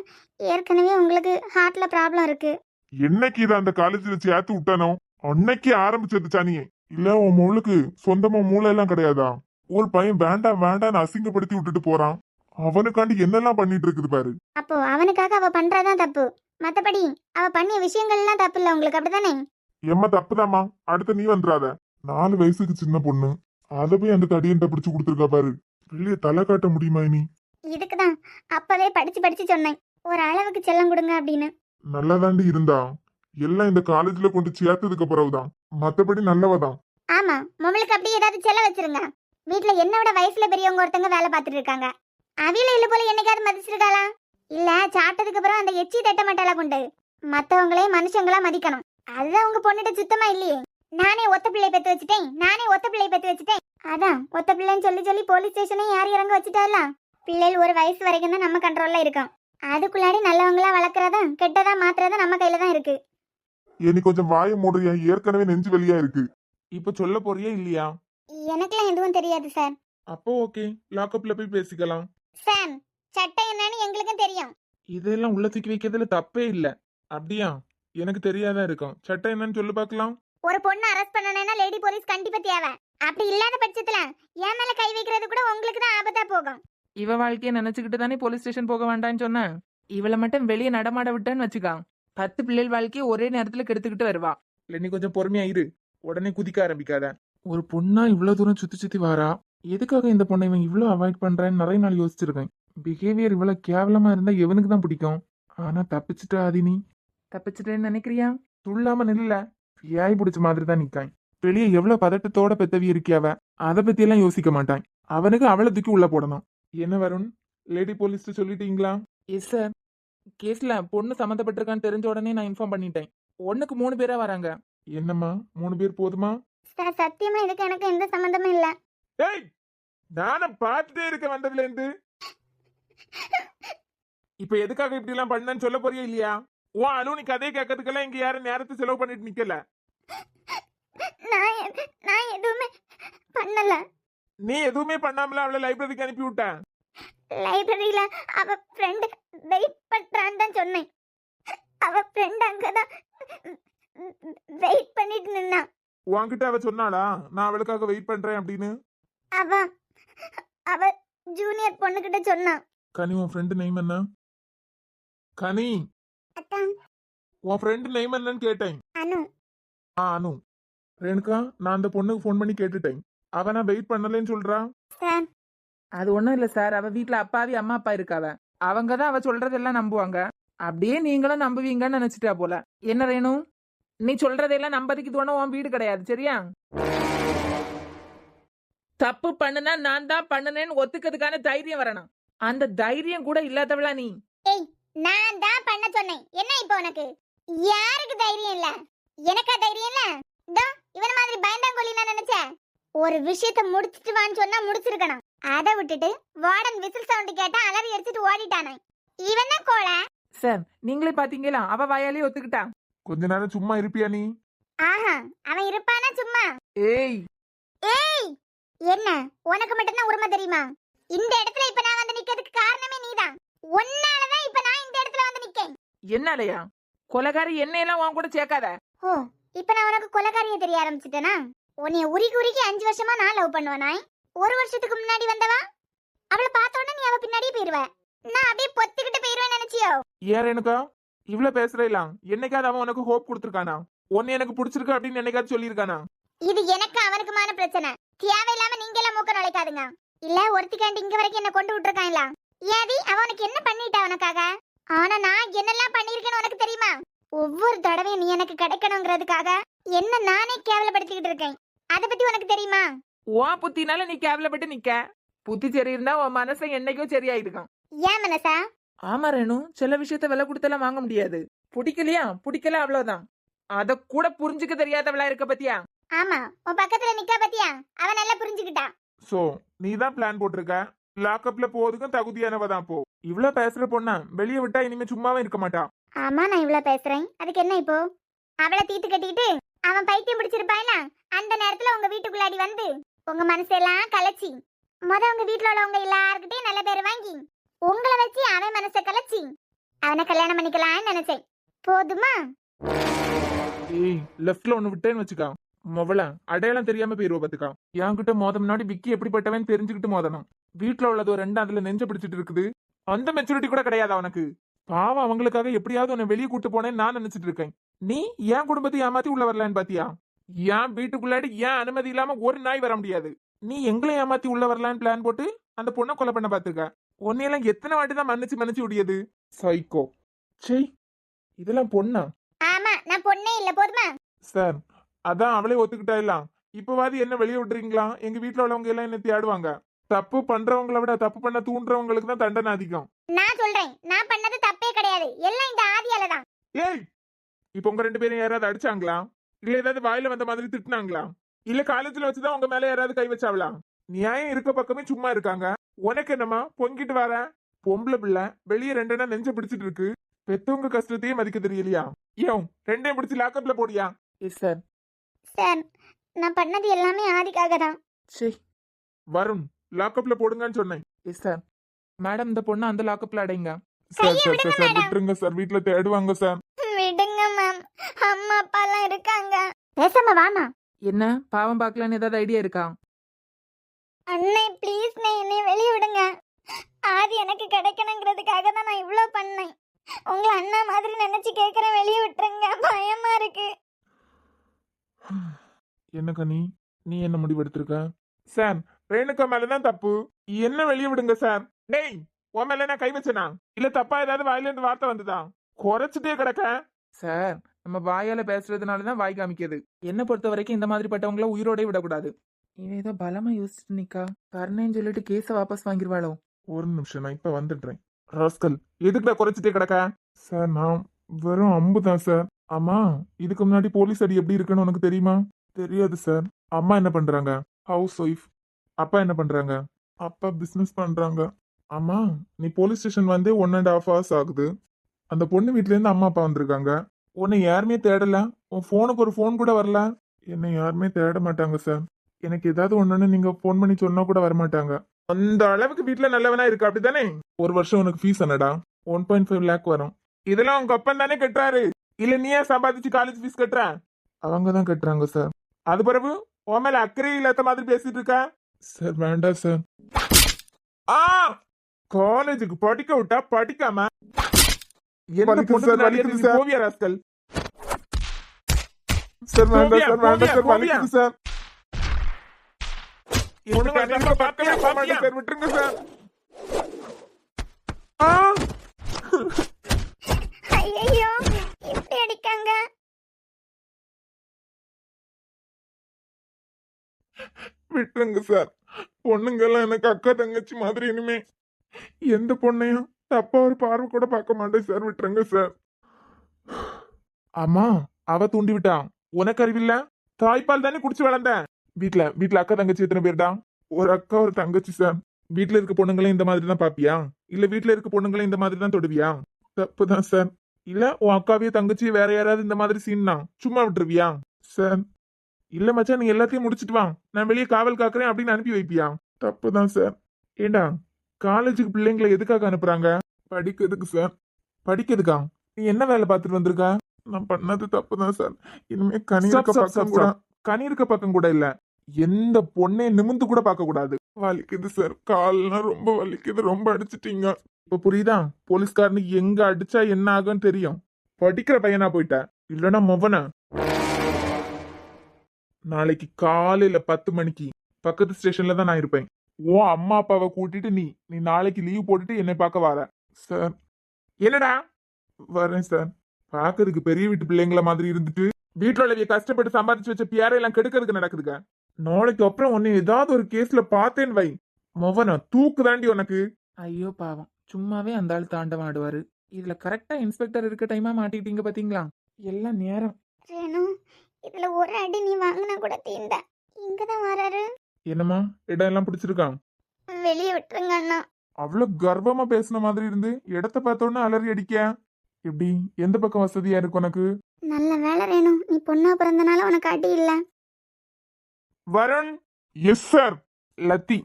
ஏற்கனவே உங்களுக்கு ஹார்ட்ல ப்ராப்ளம் இருக்கு. என்னைக்கு இதை அந்த காலேஜ்ல சேர்த்து விட்டானோ அன்னைக்கு ஆரம்பிச்சது சனியே. இல்ல உன் முழுக்கு சொந்தமா மூளை எல்லாம் கிடையாதா? ஒரு பையன் வேண்டாம் வேண்டான்னு அசிங்கப்படுத்தி விட்டுட்டு போறான். அவனுக்காண்டி என்னெல்லாம் பண்ணிட்டு இருக்குது பாரு. அப்போ அவனுக்காக அவ பண்றதான் தப்பு, மத்தபடி அவ பண்ணிய விஷயங்கள் எல்லாம் தப்பு இல்ல உங்களுக்கு, அப்படிதானே? எம்மா தப்புதாம்மா, அடுத்த நீ வந்துடாத. 4 வயசுக்கு சின்ன பொண்ணு, அதை போய் அந்த தடியன்ட்ட பிடிச்சு கொடுத்துருக்கா பாரு. வெளியே தலை காட்ட முடியுமா நீ? இதுக்குதான் அப்பவே படிச்சு படிச்சு சொன்னேன், ஒரு அளவுக்கு செல்லம் கொடுங்க அப்படின்னு. நல்லா தாண்டி இருந்தா, எல்லாம் இந்த காலேஜ்ல கொண்டு சேர்த்ததுக்கு பிறகுதான். மத்தபடி நல்லவதான். ஆமா, உங்களுக்கு அப்படி ஏதாவது செல்ல வச்சிருங்க. வீட்டுல என்ன விட வயசுல பெரியவங்க ஒருத்தங்க வேலை பார்த்துட்டு இருக்காங்க. அவியில இல்ல போல என்னைக்காவது மதிச்சிருக்காளா? இல்ல சாப்பிட்டதுக்கு அப்புறம் அந்த எச்சி தட்ட மாட்டாளா கொண்டு? மத்தவங்களே மனுஷங்களா மதிக்கணும். அதுதான் உங்க பொண்ணுட்ட சுத்தமா இல்லையே. நானே ஒத்த பிள்ளை பெத்து வச்சுட்டேன். அதான் ஒத்த பிள்ளைன்னு சொல்லி சொல்லி போலீஸ் ஸ்டேஷனையும் யார் இறங்க வச்சுட்டால. பிள்ளைகள் ஒரு வயசு வரைக்கும் தான் நம்ம கண்ட்ரோல்ல இருக்கோம். அதுக்குள்ளாடி நல்லவங்களா வளர்க்கறதா கெட்டதா மாத்துறதா நம்ம கையில தான் இருக்கு. இனி கொஞ்சம் வாய மூடுறியா, ஏற்கனவே நெஞ்சு வெளியா இருக்கு. இப்ப சொல்ல போறியா இல்லையா? எனக்குலாம் எதுவும் தெரியாது சார். அப்போ ஓகே, லாக்அப்ல போய் பேசிக்கலாம். சார், சட்டை என்னன்னு எங்களுக்கும் தெரியும். இதெல்லாம் உள்ள தூக்கி வைக்கிறதுல தப்பே இல்ல. அப்படியா? எனக்கு தெரியாதா இருக்கும். சட்டம் என்னன்னு சொல்லு பார்க்கலாம். ஒரு பொண்ணு அரெஸ்ட் பண்ணணும்னா லேடி போலீஸ் கண்டிப்பா தேவை. அப்படி இல்லாத பட்சத்துல என் மேல கை வைக்கிறது கூட உங்களுக்கு தான் ஆபத்தா போகும். இவ வாழ்க்கையை நினைச்சுக்கிட்டு தானே போலீஸ் ஸ்டேஷன் போக வேண்டாம்னு சொன்னேன். இவளை மட்டும் வெளியே நடமாட விட்டான்னு வச்சுக்கா, 10 பிள்ளைகள் வாழ்க்கையை ஒரே நேரத்துல கெடுத்துக்கிட்டு வருவா. இல்ல நீ கொஞ்சம் பொறுமையா இரு, உடனே குதிக்க ஆரம்பிக்காத. ஒரு பொண்ணா இவ்வளவு தூரம் சுத்தி சுத்தி வாரா, எதுக்காக இந்த பொண்ணை இவன் இவ்வளவு அவாய்ட் பண்றான்னு நிறைய நாள் யோசிச்சிருக்கேன். பிஹேவியர் இவ்வளவு கேவலமா இருந்தா எவனுக்கு தான் பிடிக்கும். ஆனா தப்பிச்சுட்டா அதினி. தப்பிச்சிட்டேன்னு நினைக்கிறியா? துள்ளாம நில்ல, ஏய் பிடிச்ச மாதிரி தான் நிக்கான். வெளியே எவ்வளவு பதட்டத்தோட பெத்தவி இருக்கியாவ, அதை பத்தி எல்லாம் யோசிக்க மாட்டான். அவனுக்கு அவளை தூக்கி உள்ள போடணும். என்ன வருண், லேடி போலீஸ் சொல்லிட்டீங்களா? எஸ் சார், கேஸ்ல பொண்ணு சம்மந்தப்பட்டிருக்கான்னு தெரிஞ்ச உடனே நான் இன்ஃபார்ம் பண்ணிட்டேன். 1க்கு 3 பேரா வராங்க. என்னம்மா 3 பேர் போதுமா? சார், சத்தியமா இதுக்கு எனக்கு எந்த சம்பந்தமும் இல்ல. ஏய், நானும் பார்த்துட்டே இருக்க வந்ததுல இருந்து. இப்ப எதுக்காக இப்படி எல்லாம் பண்ணன்னு சொல்ல போறியா இல்லையா? ஓ அனு, நீ கதையை கேட்கறதுக்கெல்லாம் இங்க யாரும் நேரத்தை செலவு பண்ணிட்டு நிக்கல. நான் எதுவுமே பண்ணல. நீ எதுவுமே பண்ணாமல அவளை லைப்ரரிக்கு அனுப்பி விட்ட. லைப்ரரியில அவ ஃப்ரெண்ட் வெயிட் பண்றான்னு தான் சொன்னேன். அவ ஃப்ரெண்ட் அங்கதான் வெயிட் பண்ணிட்டு நின்னா. உன்கிட்ட அவ சொன்னாளா நான் அவளுக்காக வெயிட் பண்றேன் அப்படின்னு? அவ அவ ஜூனியர் பொண்ணுகிட்ட சொன்னா. கனி உன் ஃப்ரெண்டு நேம் என்ன? கனி அத்தான் உன் ஃப்ரெண்டு நேம் என்னன்னு கேட்டேன். அனு. அனு. ரேணுகா நான் அந்த பொண்ணுக்கு ஃபோன் பண்ணி கேட்டுட்டேன். அவ நான் வெயிட் பண்ணலன்னு சொல்றா. சார் அது ஒண்ணும் இல்ல சார், அவ வீட்ல அப்பாவி அம்மா அப்பா இருக்காவ, அவங்க தான் அவ சொல்றதெல்லாம் நம்புவாங்க. அப்படியே நீங்களும் நம்புவீங்கன்னு நினைச்சிட்டா போல. என்ன ரேணு, நீ சொல்றதெல்லாம் நம்பதுக்கு இது ஒண்ணும் உன் வீடு கிடையாது, சரியா? தப்பு பண்ணுனா நான் தான் பண்ணுனேன்னு ஒத்துக்கிறதுக்கான தைரியம் வரணும். அந்த தைரியம் கூட இல்லாதவளா நீ? ஏய், நான் தான் பண்ண சொன்னேன். என்ன இப்போ உனக்கு? யாருக்கு தைரியம் இல்ல? எனக்கா தைரியம் இல்ல? இதோ இவன மாதிரி பயந்தாங்கோலி நான் நினைச்சேன். ஒரு விஷயத்தை முடிச்சிட்டு வான்னு சொன்னா முடிச்சிருக்கணும். அதை விட்டுட்டு வார்டன் விசில் சவுண்ட் கேட்டா அலறி அடிச்சிட்டு ஓடிட்டானே. இவன் தான் கோல. சார் நீங்களே பாத்தீங்களா, அவ வாயாலே ஒத்துக்கிட்டா. கொஞ்ச நேரம் சும்மா இருப்பியா நீ? ஆஹா, அவன் இருப்பானா சும்மா? ஏய் ஏய், என்ன உனக்கு மட்டும் தான் உரிமை தெரியுமா? இந்த இடத்துல இப்ப நான் வந்து நிக்கிறதுக்கு காரணமே நீதான். உன்னாலதான் இப்ப நான் இந்த இடத்துல வந்து நிக்கேன். என்னாலயா? கொலைகாரி என்னையெல்லாம் உன் கூட சேர்க்காத. ஓ, இப்ப நான் உனக்கு கொலைகாரிய தெரிய ஆரம்பிச்சிட்டேனா? உன்னைய உருக்கி உருக்கி 5 வருஷமா நான் லவ் பண்ணுவேனாய். 1 வருஷத்துக்கு முன்னாடி வந்தவா அவளை பார்த்த உடனே நீ அவ பின்னாடியே போயிருவ. நான் அப்படியே பொத்திக்கிட்டு போயிருவேன் நினைச்சியோ? ஏன் ரேணுகா இவ்வளவு பேசுறேலாம்? என்னைக்காவது அவன் உனக்கு ஹோப் கொடுத்துருக்கானா? உன்னை எனக்கு பிடிச்சிருக்கு அப்படின்னு என்னைக்காவது சொல்லியிருக்கானா? இது எனக்கு அவனுக்குமான பிரச்சனை. தேவையில்லாம நீங்க எல்லாம் மூக்க நுழைக்காதுங்க. இல்ல ஒருத்திக்காண்டி இங்க வரைக்கும் என்ன கொண்டு விட்டுருக்காங்களா? ஏதி அவனுக்கு என்ன பண்ணிட்டா உனக்காக? ஆனா நான் என்னெல்லாம் பண்ணிருக்கேன்னு உனக்கு தெரியுமா? ஒவ்வொரு தடவையும் நீ எனக்கு கிடைக்கணுங்கிறதுக்காக என்ன நானே கேவலப்படுத்திக்கிட்டு இருக்கேன். அத பத்தி உனக்கு தெரியுமா? உன் புத்தினால நீ கேவலப்பட்டு நிக்க. புத்தி சரி இருந்தா உன் மனசை என்னைக்கோ சரியாயிருக்கும். ஏன் மனசா? ஆமா ரேணு, சில விஷயத்த விலை கொடுத்தெல்லாம் வாங்க முடியாது. பிடிக்கலையா பிடிக்கல, அவ்வளவுதான். அத கூட புரிஞ்சுக்க தெரியாதவளா இருக்க பத்தியா? ஆமா, உன் பக்கத்துல நிக்கா பத்தியா? அவன் நல்லா புரிஞ்சுக்கிட்டா. சோ நீ தான் பிளான் போட்டிருக்க. லாக்அப்ல போறதுக்கும் தகுதியானவ தான் போ. இவ்வளவு பேசுற பொண்ணா வெளியே விட்டா இனிமே சும்மாவே இருக்க மாட்டா. ஆமா, நான் இவ்வளவு பேசுறேன், அதுக்கு என்ன இப்போ? அவளை தீத்து கட்டிட்டு அவன் பைத்தியம் பிடிச்சிருப்பாயில, அந்த நேரத்துல உங்க வீட்டுக்குள்ளாடி வந்து உங்க மனசெல்லாம் கலைச்சி உங்க வீட்டுல உள்ளவங்க எல்லாருக்கிட்டையும் நல்ல பேர் வாங்கி உங்களை வச்சு அவன் மனசை கலைச்சி அவனை கல்யாணம் பண்ணிக்கலாம்னு நினைச்சேன். போதுமா? ஏய் லெஃப்ட்ல ஒண்ணு விட்டேன்னு வச்சுக்கா, மொவல அடையாளம் தெரியாம போயிருவ பாத்துக்கா. என்கிட்ட மோத முன்னாடி விக்கி எப்படிப்பட்டவன் தெரிஞ்சுக்கிட்டு மோதணும். வீட்டுல உள்ளது ஒரு 2 அதுல நெஞ்ச பிடிச்சிட்டு இருக்குது. அந்த மெச்சூரிட்டி கூட கிடையாது அவனுக்கு. பாவம் அவங்களுக்காக எப்படியாவது உன்னை வெளியே கூட்டு போனேன்னு நான் நினைச்சிட்டு இருக்கேன். நீ என் குடும்பத்தை ஏமாத்தி உள்ள வரலான்னு பாத்தியா? என் வீட்டுக்குள்ளாடி ஏன் அனுமதி இல்லாம ஒரு நாய் வர முடியாது. நீ எங்களை ஏமாத்தி உள்ள வரலான்னு பிளான் போட்டு அந்த பொண்ணை கொலை பண்ண பாத்துக்க. உன்னையெல்லாம் எத்தனை வாட்டி தான் மன்னிச்சு விடியது? சைக்கோ. சை, இதெல்லாம் பொண்ணா? ஆமா, நான் பொண்ணே இல்ல. போதுமா? சார் அதான் அவளே ஒத்துக்கிட்டா எல்லாம். இப்பவாது என்ன வெளியே விடுறீங்களா? எங்க வீட்டுல உள்ளவங்க எல்லாம் என்ன தேடுவாங்க. தப்பு பண்றவங்களை விட தப்பு பண்ண தூண்டுறவங்களுக்கு தான் தண்டனை அதிகம். நான் சொல்றேன், நான் பண்ணது தப்பே கிடையாது. எல்லாம் இந்த ஆதியால தான். ஏய், இப்ப உங்க 2 பேரும் யாராவது அடிச்சாங்களா? இல்ல ஏதாவது வாயில வந்த மாதிரி திட்டினாங்களா? இல்ல காலேஜ்ல வச்சுதான் உங்க மேல யாராவது கை வச்சாவளா? நியாயம் இருக்க பக்கமே சும்மா இருக்காங்க. உனக்கு என்னமா பொங்கிட்டு வர? பொம்பளை பிள்ளை வெளியே 2 நெஞ்ச பிடிச்சிட்டு இருக்கு. பெத்தவங்க கஷ்டத்தையே மதிக்க தெரியலையா? ஏன் 2 பிடிச்சு லாக்கப்ல போடியா? Yes sir. சார், நான் பண்ணது எல்லாமே ஆதிக்காக தான். சரி. வருண் லாக்கப்ல போடுங்கன்னு சொன்னேன். Yes sir. மேடம் இந்த பொண்ணு அந்த லாக்கப்ல அடைங்க. சார் சார் சார் சார் விட்டுருங்க சார், வீட்டுல தேடுவாங்க சார். விடுங்க மேம், அம்மா அப்பா எல்லாம் இருக்காங்க. பேசாம வாமா. என்ன பாவம் பார்க்கலான்னு ஏதாவது ஐடியா இருக்கா? அண்ணே ப்ளீஸ், என்னை வெளியே விடுங்க. ஆதி எனக்கு கிடைக்கணுங்கிறதுக்காக தான் நான் இவ்வளோ பண்ணேன். உங்களை அண்ணா மாதிரி நினைச்சு கேட்கறேன், வெளியே விட்டுருங்க. பயமா இருக்கு. என்ன கனி நீ என்ன முடிவெடுத்திருக்க? சார் ரேணுகா மேலதான் தப்பு, என்ன வெளியே விடுங்க சார். டேய் உன் மேல நான் கை வச்சனா? இல்ல தப்பா ஏதாவது வாயில இருந்து வார்த்தை வந்துதா? குறைச்சிட்டே கிடக்க. சார் நம்ம வாயால பேசுறதுனாலதான் வாய் காமிக்கிறது. என்ன பொறுத்த வரைக்கும் இந்த மாதிரி பட்டவங்கள உயிரோட விடக்கூடாது. இவன் ஏதோ பலமா யோசிச்சுட்டு நிக்கா. கருணைன்னு சொல்லிட்டு கேஸ வாபஸ் வாங்கிருவாளோ? ஒரு நிமிஷம், நான் இப்ப வந்துடுறேன். ராஸ்கல் எதுக்குடா குறைச்சிட்டே கிடக்க? சார் நான் வெறும் 50 தான் சார். ஆமா, இதுக்கு முன்னாடி போலீஸ் அடி எப்படி இருக்குன்னு உனக்கு தெரியுமா? தெரியாது சார். அம்மா என்ன பண்றாங்க? House wife. அப்பா என்ன பண்றாங்க? அப்பா பிசினஸ் பண்றாங்க. அம்மா நீ போலீஸ் ஸ்டேஷன் வந்து 1.5 hours ஆகுது. அந்த பொண்ணு வீட்ல இருந்து அம்மா அப்பா வந்திருக்காங்க. உன்னை யாருமே தேடல. உன் போனுக்கு ஒரு போன் கூட வரல. என்னை யாருமே தேட மாட்டாங்க சார். எனக்கு ஏதாவது ஒண்ணுன்னு நீங்க ஃபோன் பண்ணி சொன்னா கூட வரமாட்டாங்க. அந்த அளவுக்கு வீட்ல நல்லவனா இருக்கு அப்படித்தானே? ஒரு வருஷம் உனக்கு ஃபீஸ் என்னடா? 1.5 லேக் வரும். இதெல்லாம் உங்க அப்பன் தானே கட்டுறாரு, இல்ல நீயே சம்பாதிச்சு காலேஜ் ஃபீஸ் கட்டுற? அவங்க தான் கட்டுறாங்க சார். அது பிறகு உன் மேல அக்கறை இல்லாத மாதிரி பேசிட்டு இருக்க. சார் வேண்டாம் சார். ஆ காலேஜுக்கு படிக்க விட்டா படிக்காம என்ன வலிக்குது சார், வலிக்குது சார். போவியா ராஸ்கல்? சார் வேண்டாம் போவியா, சார், வேண்டாம் சார், போவியா. வலிக்குது சார். பொண்ணுங்க நீங்க கண்ணை பார்க்கவே பார்க்கவே மாட்டேன் மாட்டியா? சார், விட்டுருங்க சார். ஆ ஐயோ இப்படி அடிக்காங்க. விட்டுருங்க சார். பொண்ணுங்க எல்லாம் எனக்கு அக்கா தங்கச்சி மாதிரி. இனிமே எந்த பொண்ணையும் தப்பா ஒரு பார்வை கூட பார்க்க மாட்டேன் சார். விட்டுருங்க சார். ஆமா, அவ தூண்டி விட்டான். உனக்கு அறிவில்ல? தாய்ப்பால் தானே குடிச்சு வளர்ந்தேன். வீட்ல அக்கா தங்கச்சி எத்தனை பேர்டா? ஒரு அக்கா ஒரு தங்கச்சி சார். வீட்ல இருக்க பொண்ணுங்களையும் இந்த மாதிரி தான் பாப்பியா? இல்ல வீட்ல இருக்க பொண்ணுங்களையும் இந்த மாதிரி தான் தொடுவியா? தப்புதான் சார். இல்ல உன் அக்காவையும் தங்கச்சியும் வேற யாராவது இந்த மாதிரி சீன்னா சும்மா விட்டுருவியா? சார் இல்ல மச்சான், நீ எல்லாத்தையும் முடிச்சிட்டு வா, நான் வெளியே காவல் காக்குறேன் அப்படின்னு அனுப்பி வைப்பியா? தப்புதான் சார். ஏண்டா காலேஜுக்கு பிள்ளைங்களை எதுக்காக அனுப்புறாங்க? படிக்கிறதுக்கு சார். படிக்கிறதுக்கா? நீ என்ன வேலை பார்த்துட்டு வந்திருக்க? நான் பண்ணது தப்புதான் சார். இனிமே கனி இருக்க பக்கம் கூட கனி இருக்க பக்கம் கூட இல்ல, எந்த பொண்ணையும் நிமிந்து கூட பார்க்க கூடாது. வலிக்குது சார், கால்லாம் ரொம்ப வலிக்குது. ரொம்ப அடிச்சிட்டீங்க. இப்ப புரியுதா? போலீஸ்காரனுக்கு எங்க அடிச்சா என்ன ஆகும்னு தெரியும். படிக்கிற பையனா போயிட்ட, இல்லன்னா மொவன. நாளைக்கு காலையில 10 மணிக்கு பக்கத்து ஸ்டேஷன்ல தான் நான் இருப்பேன். ஓ அம்மா அப்பாவை கூட்டிட்டு நீ நாளைக்கு லீவ் போட்டுட்டு என்னை பார்க்க வர. சார் என்னடா? வரேன் சார். பாக்குறதுக்கு பெரிய வீட்டு பிள்ளைங்கள மாதிரி இருந்துட்டு வீட்டுல உள்ளவிய கஷ்டப்பட்டு சம்பாதிச்சு வச்ச பியாரையெல்லாம் கெடுக்கிறதுக்கு நடக்குதுங்க. நாளைக்கு அப்புறம் உன்னை ஏதாவது ஒரு கேஸ்ல பார்த்தேன் வை, மொவன தூக்கு தாண்டி உனக்கு. ஐயோ பாவம், சும்மாவே அந்த ஆள் தாண்டவம் ஆடுவாரு. இதுல கரெக்டா இன்ஸ்பெக்டர் இருக்க டைமா மாட்டிட்டீங்க பாத்தீங்களா? எல்லாம் நேரம். ரேணு, இதுல ஒரு அடி நீ வாங்கினா கூட தீந்த. இங்கதான் வராரு. என்னம்மா, இடம் எல்லாம் பிடிச்சிருக்கான்? வெளியே விட்டுருங்க அண்ணா. அவ்வளவு கர்வமா பேசுன மாதிரி இருந்து இடத்த பார்த்தோன்னா அலறி அடிக்க. எப்படி எந்த பக்கம் வசதியா இருக்கு உனக்கு? நல்ல வேலை ரேணு, நீ பொண்ணா பிறந்தனால உனக்கு அடி இல்ல. வருண். Yes sir. லத்தி.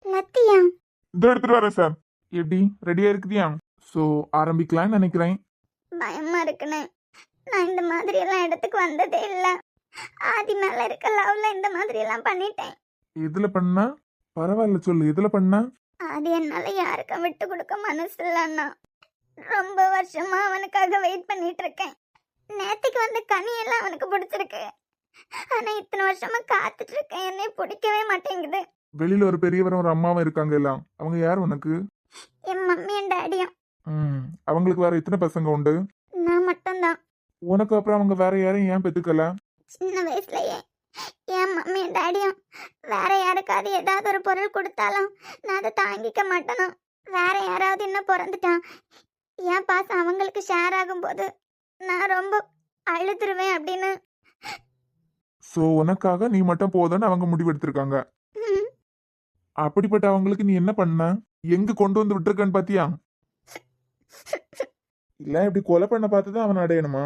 லத்தியா? இதோ எடுத்துட்டு வரேன் சார். எப்படி ரெடியா இருக்குதியா? சோ ஆரம்பிக்கலாம்னு நினைக்கிறேன். பயமா இருக்குண்ணே. நான் இந்த மாதிரி எல்லாம் இடத்துக்கு வந்ததே இல்ல. ஆதி மேல இருக்க லவ்ல இந்த மாதிரி எல்லாம் பண்ணிட்டேன். எதுல பண்ணா? பரவாயில்ல சொல்லு, எதுல பண்ணா? அது என்னால யாருக்கும் விட்டு கொடுக்க மனசு இல்லைன்னா. ரொம்ப வருஷமா அவனுக்காக வெயிட் பண்ணிட்டு இருக்கேன். நேத்துக்கு வந்த கனியெல்லாம் அவனுக்கு பிடிச்சிருக்கு. ஆனா இத்தனை வருஷமா காத்துட்டு இருக்கேன், என்னை பிடிக்கவே மாட்டேங்குது. வெளியில ஒரு பெரியவரும் ஒரு அம்மாவும் இருக்காங்க எல்லாம். அவங்க யார் உனக்கு? என் மம்மி என் டாடியும். அவங்களுக்கு வேற எத்தனை பசங்க உண்டு? நான் மட்டும்தான். உனக்கு அப்புறம் அவங்க வேற யாரையும் ஏன் பெத்துக்கல? சின்ன வயசுலயே என் மம்மி என் டாடியும் வேற யாருக்காவது ஏதாவது ஒரு பொருள் கொடுத்தாலும் நான் அதை தாங்கிக்க மாட்டேனா. வேற யாராவது இன்னும் பிறந்துட்டான், என் பாசம் அவங்களுக்கு ஷேர் ஆகும்போது நான் ரொம்ப அழுதுருவேன் அப்படின்னு. சோ உனக்காக நீ மட்டும் போதும்னு அவங்க முடிவெடுத்திருக்காங்க. ம். அப்படிப்பட்ட அவங்களுக்கு நீ என்ன பண்ண? எங்க கொண்டு வந்து விட்டுருக்கன்னு பாத்தியா? இல்ல இப்படி கொலை பண்ண பார்த்துதான் அவன் அடையணுமா?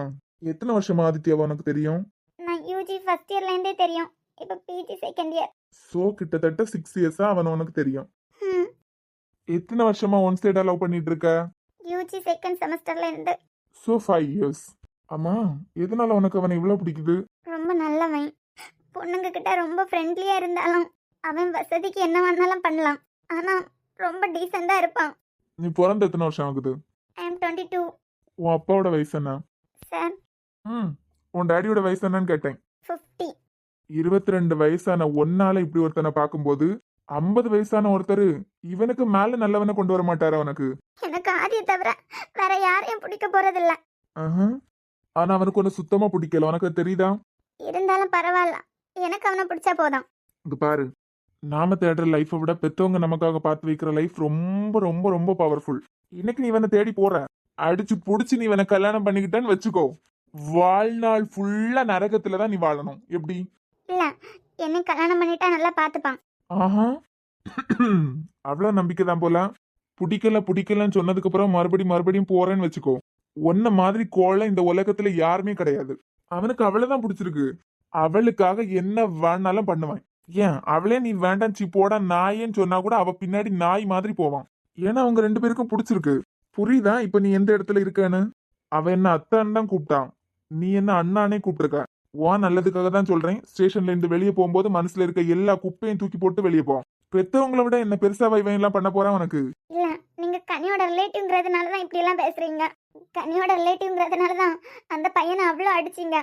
எத்தனை வருஷமா ஆதித்யாவா உனக்கு தெரியும்? நான் யூஜி ஃபர்ஸ்ட் இயர்ல இருந்தே தெரியும். இப்போ பிஜி செகண்ட் இயர். சோ கிட்டத்தட்ட 6 இயர்ஸா அவன் உனக்கு தெரியும். எத்தனை வருஷமா ஒன் சைடா லவ் பண்ணிட்டு இருக்க? யூஜி செகண்ட் செமஸ்டர்ல இருந்து. So 5 years. ஆமா, எதனால உனக்கு அவனை இவ்வளவு பிடிக்குது? ரொம்ப நல்லவன். பொண்ணுங்க கிட்ட ரொம்ப ஃப்ரெண்ட்லியா இருந்தாலும் அவன் வசதிக்கு என்ன வேணாலும் பண்ணலாம். ஆனா ரொம்ப டீசெண்டா இருப்பான். நீ பிறந்த எத்தனை வருஷம் ஆகுது? ஐ அம் 22. உன் அப்பாவோட வயசு என்ன? சார் உன் டாடியோட வயசு என்னன்னு கேட்டேன். 50. 22 வயசான ஒன்னால இப்படி ஒருத்தனை பார்க்கும்போது 50 வயசான ஒருத்தர் இவனுக்கு மேல நல்லவனை கொண்டு வர மாட்டாரா உனக்கு? எனக்கு ஆதியை தவிர வேற யாரையும் பிடிக்க போறதில்ல. ஆனா அவனுக்கு ஒண்ணு சுத்தமா பிடிக்கல, உனக்கு அது தெரியுதா? இருந்தாலும் பரவாயில்ல, எனக்கு அவனை பிடிச்சா போதும். இங்க பாரு, நாம தேடுற லைஃபை விட பெத்தவங்க நமக்காக பார்த்து வைக்கிற லைஃப் ரொம்ப ரொம்ப ரொம்ப பவர்ஃபுல். இன்னைக்கு நீ இவனை தேடி போற, அடிச்சு புடிச்சு நீ இவனை கல்யாணம் பண்ணிக்கிட்டேன்னு வச்சுக்கோ, வாழ்நாள் ஃபுல்லா நரகத்துலதான் நீ வாழணும். எப்படி? இல்ல, என்னை கல்யாணம் பண்ணிட்டா நல்லா பாத்துப்பான். ஆஹா, அவ்வளவு நம்பிக்கை தான் போல. பிடிக்கலன்னு சொன்னதுக்கு அப்புறம் மறுபடியும் போறேன்னு வச்சுக்கோ, ஒன்ன மாதிரி கோள இந்த உலகத்துல யாருமே கிடையாது. அவனுக்கு அவளைதான் பிடிச்சிருக்கு, அவளுக்காக என்ன வேணாலும் பண்ணுவான். ஏன் அவளே நீ வேண்டாம் சீ போடா நாயேன்னு சொன்னா கூட அவ பின்னாடி நாய் மாதிரி போவான். ஏன்னா அவங்க 2 பேருக்கும் பிடிச்சிருக்கு. புரியுதா இப்ப நீ எந்த இடத்துல இருக்கன்னு? அவ என்ன அத்தான்னு தான் கூப்பிட்டான். நீ என்ன அண்ணானே கூப்பிட்டுருக்க. உன் நல்லதுக்காக தான் சொல்றேன். ஸ்டேஷன்ல இருந்து வெளியே போகும்போது மனசுல இருக்க எல்லா குப்பையும் தூக்கி போட்டு வெளியே போ. பெத்தவங்கள விட என்ன பெருசா இவன் எல்லாம் பண்ண போறான் உனக்கு? இல்ல நீங்க கனியோட ரிலேட்டிவ்ங்கிறதுனால தான் இப்படி எல்லாம் பேசுறீங்க. கனியோட ரிலேட்டிவ்ங்கிறதுனால தான் அந்த பையனை அவ்வளோ அடிச்சீங்க.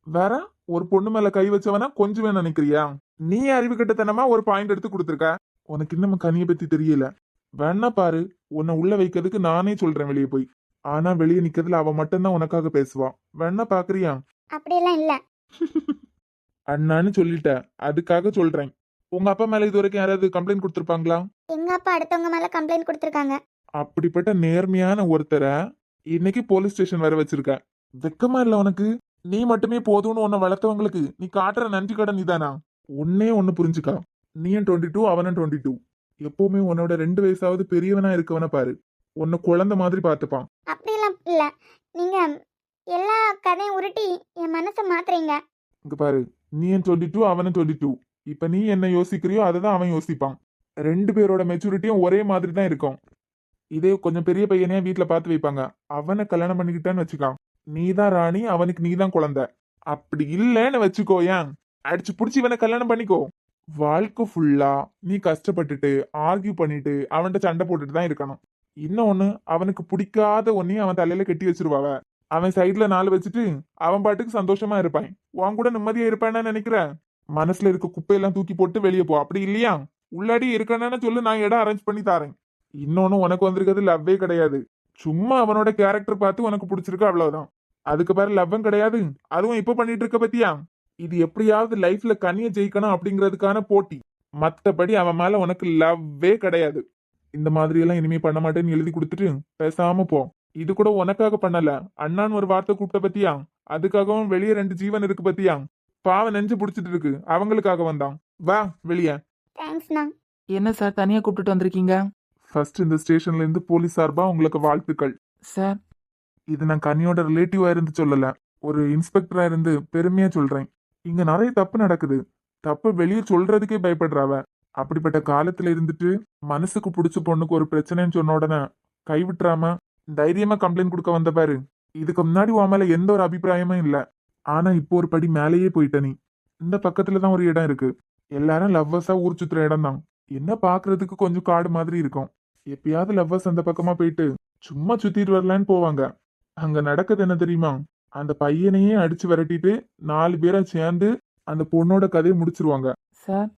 வேற ஒரு பொண்ணு மேல கை வச்சவனா கொஞ்சம் நினைக்கிறியா? நீ அறிவு கட்டத்தனமா ஒரு பாயிண்ட் எடுத்து கொடுத்துருக்க. உனக்கு இன்னும் கனியை பத்தி தெரியல. வேணா பாரு, உன்னை உள்ள வைக்கிறதுக்கு நானே சொல்றேன் வெளியே போய். ஆனா வெளியே நிக்கிறதுல அவ மட்டும்தான் உனக்காக பேசுவா. வேணா பாக்குறியா? அப்படியெல்லாம் இல்ல. அண்ணான்னு சொல்லிட்ட, அதுக்காக சொல்றேன். உங்க அப்பா மேல இது வரைக்கும் யாராவது கம்ப்ளைண்ட் கொடுத்திருப்பாங்களா? எங்க அப்பா அடுத்தவங்க மேல கம்ப்ளைண்ட் கொடுத்துருக்காங்க. அப்படிப்பட்ட நேர்மையான ஒருத்தரை இன்னைக்கு போலீஸ் ஸ்டேஷன் வர வச்சிருக்க. வெக்கமா இல்ல உனக்கு? நீ மட்டுமே போதும்னு உன்னை வளர்த்தவங்களுக்கு நீ காட்டுற நன்றி கடன் இதானா? ஒன்னே ஒன்னு புரிஞ்சுக்கா, நீயும் 22 அவனும் 22. எப்பவுமே உன்னோட 2 வயசாவது பெரியவனா இருக்கவன பாரு. உன்னை குழந்தை மாதிரி பார்த்துப்பான். அப்படியெல்லாம் இல்ல. நீங்க எல்லா கதையும் உருட்டி என் மனசை மாத்துறீங்க. இங்க பாரு, நீயும் 22 அவனும் 22. இப்ப நீ என்ன யோசிக்கிறியோ அதை தான் அவன் யோசிப்பான். 2 பேரோட மெச்சூரிட்டியும் ஒரே மாதிரி தான் இருக்கும். இதே கொஞ்சம் பெரிய பையனே வீட்டுல பார்த்து வைப்பாங்க. அவனை கல்யாணம் பண்ணிக்கிட்டான்னு வச்சுக்கான், நீ தான் ராணி, அவனுக்கு நீ தான் குழந்தை. அப்படி இல்லைன்னு வச்சுக்கோயேன், அடிச்சு புடிச்சு இவனை கல்யாணம் பண்ணிக்கோ. வாழ்க்கை ஃபுல்லா நீ கஷ்டப்பட்டுட்டு ஆர்கியூ பண்ணிட்டு அவன்கிட்ட சண்டை போட்டுட்டு தான் இருக்கணும். இன்னொன்னு, அவனுக்கு பிடிக்காத ஒன்னையும் அவன் தலையில கட்டி வச்சிருவாவ. அவன் சைட்ல 4 வச்சுட்டு அவன் பாட்டுக்கு சந்தோஷமா இருப்பான். உன் கூட நிம்மதியா இருப்பான்னு நினைக்கிற? மனசுல இருக்க குப்பையெல்லாம் தூக்கி போட்டு வெளியே போ. அப்படி இல்லையா உள்ளாடி இருக்கணும்னு சொல்லு, நான் இடம் அரேஞ்ச் பண்ணி தரேன். இன்னொன்னு, உனக்கு வந்திருக்கிறது லவ்வே கிடையாது. சும்மா அவனோட கேரக்டர் பார்த்து உனக்கு பிடிச்சிருக்கு அவ்வளவுதான். அதுக்கு பேரு லவ்வும் கிடையாது. அதுவும் இப்ப பண்ணிட்டு இருக்க பத்தியா? இது எப்படியாவது லைஃப்ல கனிய ஜெயிக்கணும் அப்படிங்கிறதுக்கான போட்டி. மத்தபடி அவன் மேல உனக்கு லவ்வே கிடையாது. இந்த மாதிரி எல்லாம் இனிமே பண்ண மாட்டேன்னு எழுதி கொடுத்துட்டு பேசாம போ. இது கூட உனக்காக பண்ணல, அண்ணான்னு ஒரு வார்த்தை கூப்பிட்ட பத்தியா? அதுக்காகவும் வெளியே 2 ஜீவன் இருக்கு பத்தியா? பாவம் நெஞ்சு புடிச்சிட்டு இருக்கு, அவங்களுக்காக வந்தான். வா வெளியே. தேங்க்ஸ்ண்ணா. என்ன சார் தனியா கூப்பிட்டுட்டு வந்திருக்கீங்க? ஃபர்ஸ்ட் இந்த ஸ்டேஷன்ல இருந்து போலீஸ் சார்பா உங்களுக்கு வாழ்த்துக்கள். சார் இது நான் கனியோட ரிலேட்டிவா இருந்து சொல்லல, ஒரு இன்ஸ்பெக்டரா இருந்து பெருமையா சொல்றேன். இங்க நிறைய தப்பு நடக்குது. தப்பு வெளியே சொல்றதுக்கே பயப்படுறாவ. அப்படிப்பட்ட காலத்துல இருந்துட்டு மனசுக்கு பிடிச்ச பொண்ணுக்கு ஒரு பிரச்சனைன்னு சொன்ன உடனே கைவிட்டுறாம தைரியமா கம்ப்ளைண்ட் கொடுக்க வந்த பாரு. இதுக்கு முன்னாடி உன் மேல எந்த ஒரு அபிப்பிராயமும் இல்ல. ஆனா இப்போ ஒரு படி மேலேயே போயிட்ட நீ. இந்த பக்கத்துலதான் ஒரு இடம் இருக்கு. எல்லாரும் லவ்வர்ஸா ஊர் சுத்துற இடம் தான். என்ன பாக்குறதுக்கு கொஞ்சம் காடு மாதிரி இருக்கும். எப்பயாவது லவ்வர்ஸ் அந்த பக்கமா போயிட்டு சும்மா சுத்திட்டு வரலான்னு போவாங்க. அங்க நடக்குது என்ன தெரியுமா? அந்த பையனையே அடிச்சு விரட்டிட்டு 4 பேரா சேர்ந்து அந்த பொண்ணோட கதையை முடிச்சிருவாங்க. சார்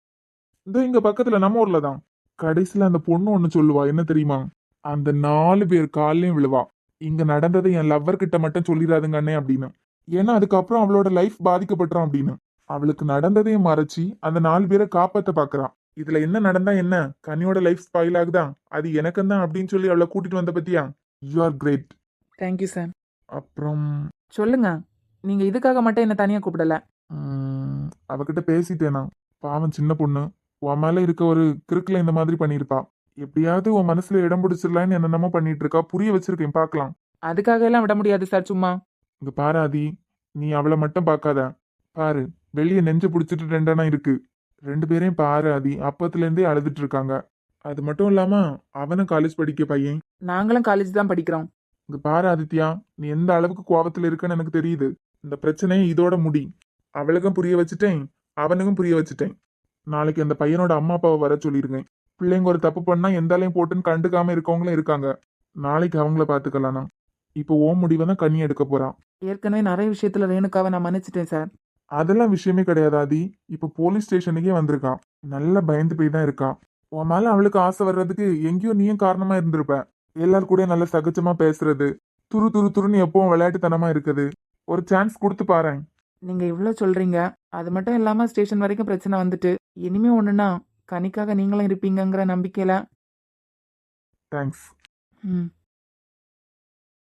இதோ இங்க பக்கத்துல நம்ம ஊர்ல தான். கடைசியில அந்த பொண்ணு ஒண்ணு சொல்லுவா, என்ன தெரியுமா? அந்த 4 பேர் கால்லயும் விழுவா, இங்க நடந்ததை என் லவ்வர் கிட்ட மட்டும் சொல்லிடாதுங்க அண்ணே அப்படின்னு. ஏன்னா அதுக்கப்புறம் அவளோட லைஃப் பாதிக்கப்பட்டுரும் அப்படின்னு. அவளுக்கு நடந்ததையும் மறைச்சி அந்த 4 பேரை காப்பாத்த பாக்குறான். இதுல என்ன நடந்தா என்ன, கனியோட லைஃப் ஸ்பாயில் ஆகுதா? அது எனக்கும் தான் அப்படின்னு சொல்லி அவளை கூட்டிட்டு வந்த பத்தியா? You are great. Thank you sir. அப்புறம் சொல்லுங்க, நீங்க இதுக்காக மட்டும் என்ன தனியா கூப்பிடல. அவகிட்ட பேசிட்டேனா? பாவம் சின்ன பொண்ணு, உன் மேல இருக்க ஒரு கிறுக்குல இந்த மாதிரி பண்ணிருப்பா. எப்படியாவது உன் மனசுல இடம் பிடிச்சிடலான்னு என்னென்னமோ பண்ணிட்டு இருக்கா. புரிய வச்சிருக்கேன், பாக்கலாம். அதுக்காக எல்லாம் விட முடியாது சார். சும்மா இங்க பாரு ஆதி, நீ அவளை மட்டும் பார்க்காத. பாரு, வெளியே நெஞ்சு பிடிச்சிட்டு 2 அண்ணா இருக்கு. 2 பேரையும் பாரு ஆதி, அப்பத்துல இருந்தே அழுதுட்டு இருக்காங்க. அது மட்டும் இல்லாம அவனும் காலேஜ் படிக்க பையன். நாங்களும் காலேஜ் தான் படிக்கிறோம். இங்க பாரு ஆதித்யா, நீ எந்த அளவுக்கு கோவத்துல இருக்கன்னு எனக்கு தெரியுது. இந்த பிரச்சனையை இதோட முடி. அவளுக்கும் புரிய வச்சுட்டேன், அவனுக்கும் புரிய வச்சுட்டேன். நாளைக்கு அந்த பையனோட அம்மா அப்பாவை வர சொல்லிருங்க. பிள்ளைங்க ஒரு தப்பு பண்ணா எந்தாலையும் போட்டுன்னு கண்டுக்காம இருக்கவங்களும் இருக்காங்க. நாளைக்கு அவங்கள பாத்துக்கலாம்னா. இப்போ ஓம் முடிவை தான் கண்ணி எடுக்க போறான். ஏற்கனவே நிறைய விஷயத்துல ரேணுகாவை நான் மன்னிச்சிட்டேன் சார். அதெல்லாம் விஷயமே கிடையாது ஆதி. இப்ப போலீஸ் ஸ்டேஷனுக்கே வந்திருக்கான். நல்லா பயந்து போய் தான் இருக்கான். உன் மேல அவளுக்கு ஆசை வர்றதுக்கு எங்கேயோ நீயும் காரணமா இருந்திருப்ப. எல்லாரும் கூட நல்ல சகஜமா பேசுறது, துருன்னு எப்பவும் விளையாட்டுத்தனமா இருக்குது. ஒரு சான்ஸ் கொடுத்து பாறேன். நீங்க இவ்வளவு சொல்றீங்க. அது மட்டும் இல்லாம ஸ்டேஷன் வரைக்கும் பிரச்சனை வந்துட்டு இனிமே ஒண்ணுன்னா கனிக்காக நீங்களும் இருப்பீங்கங்கிற நம்பிக்கையில. தேங்க்ஸ். ம்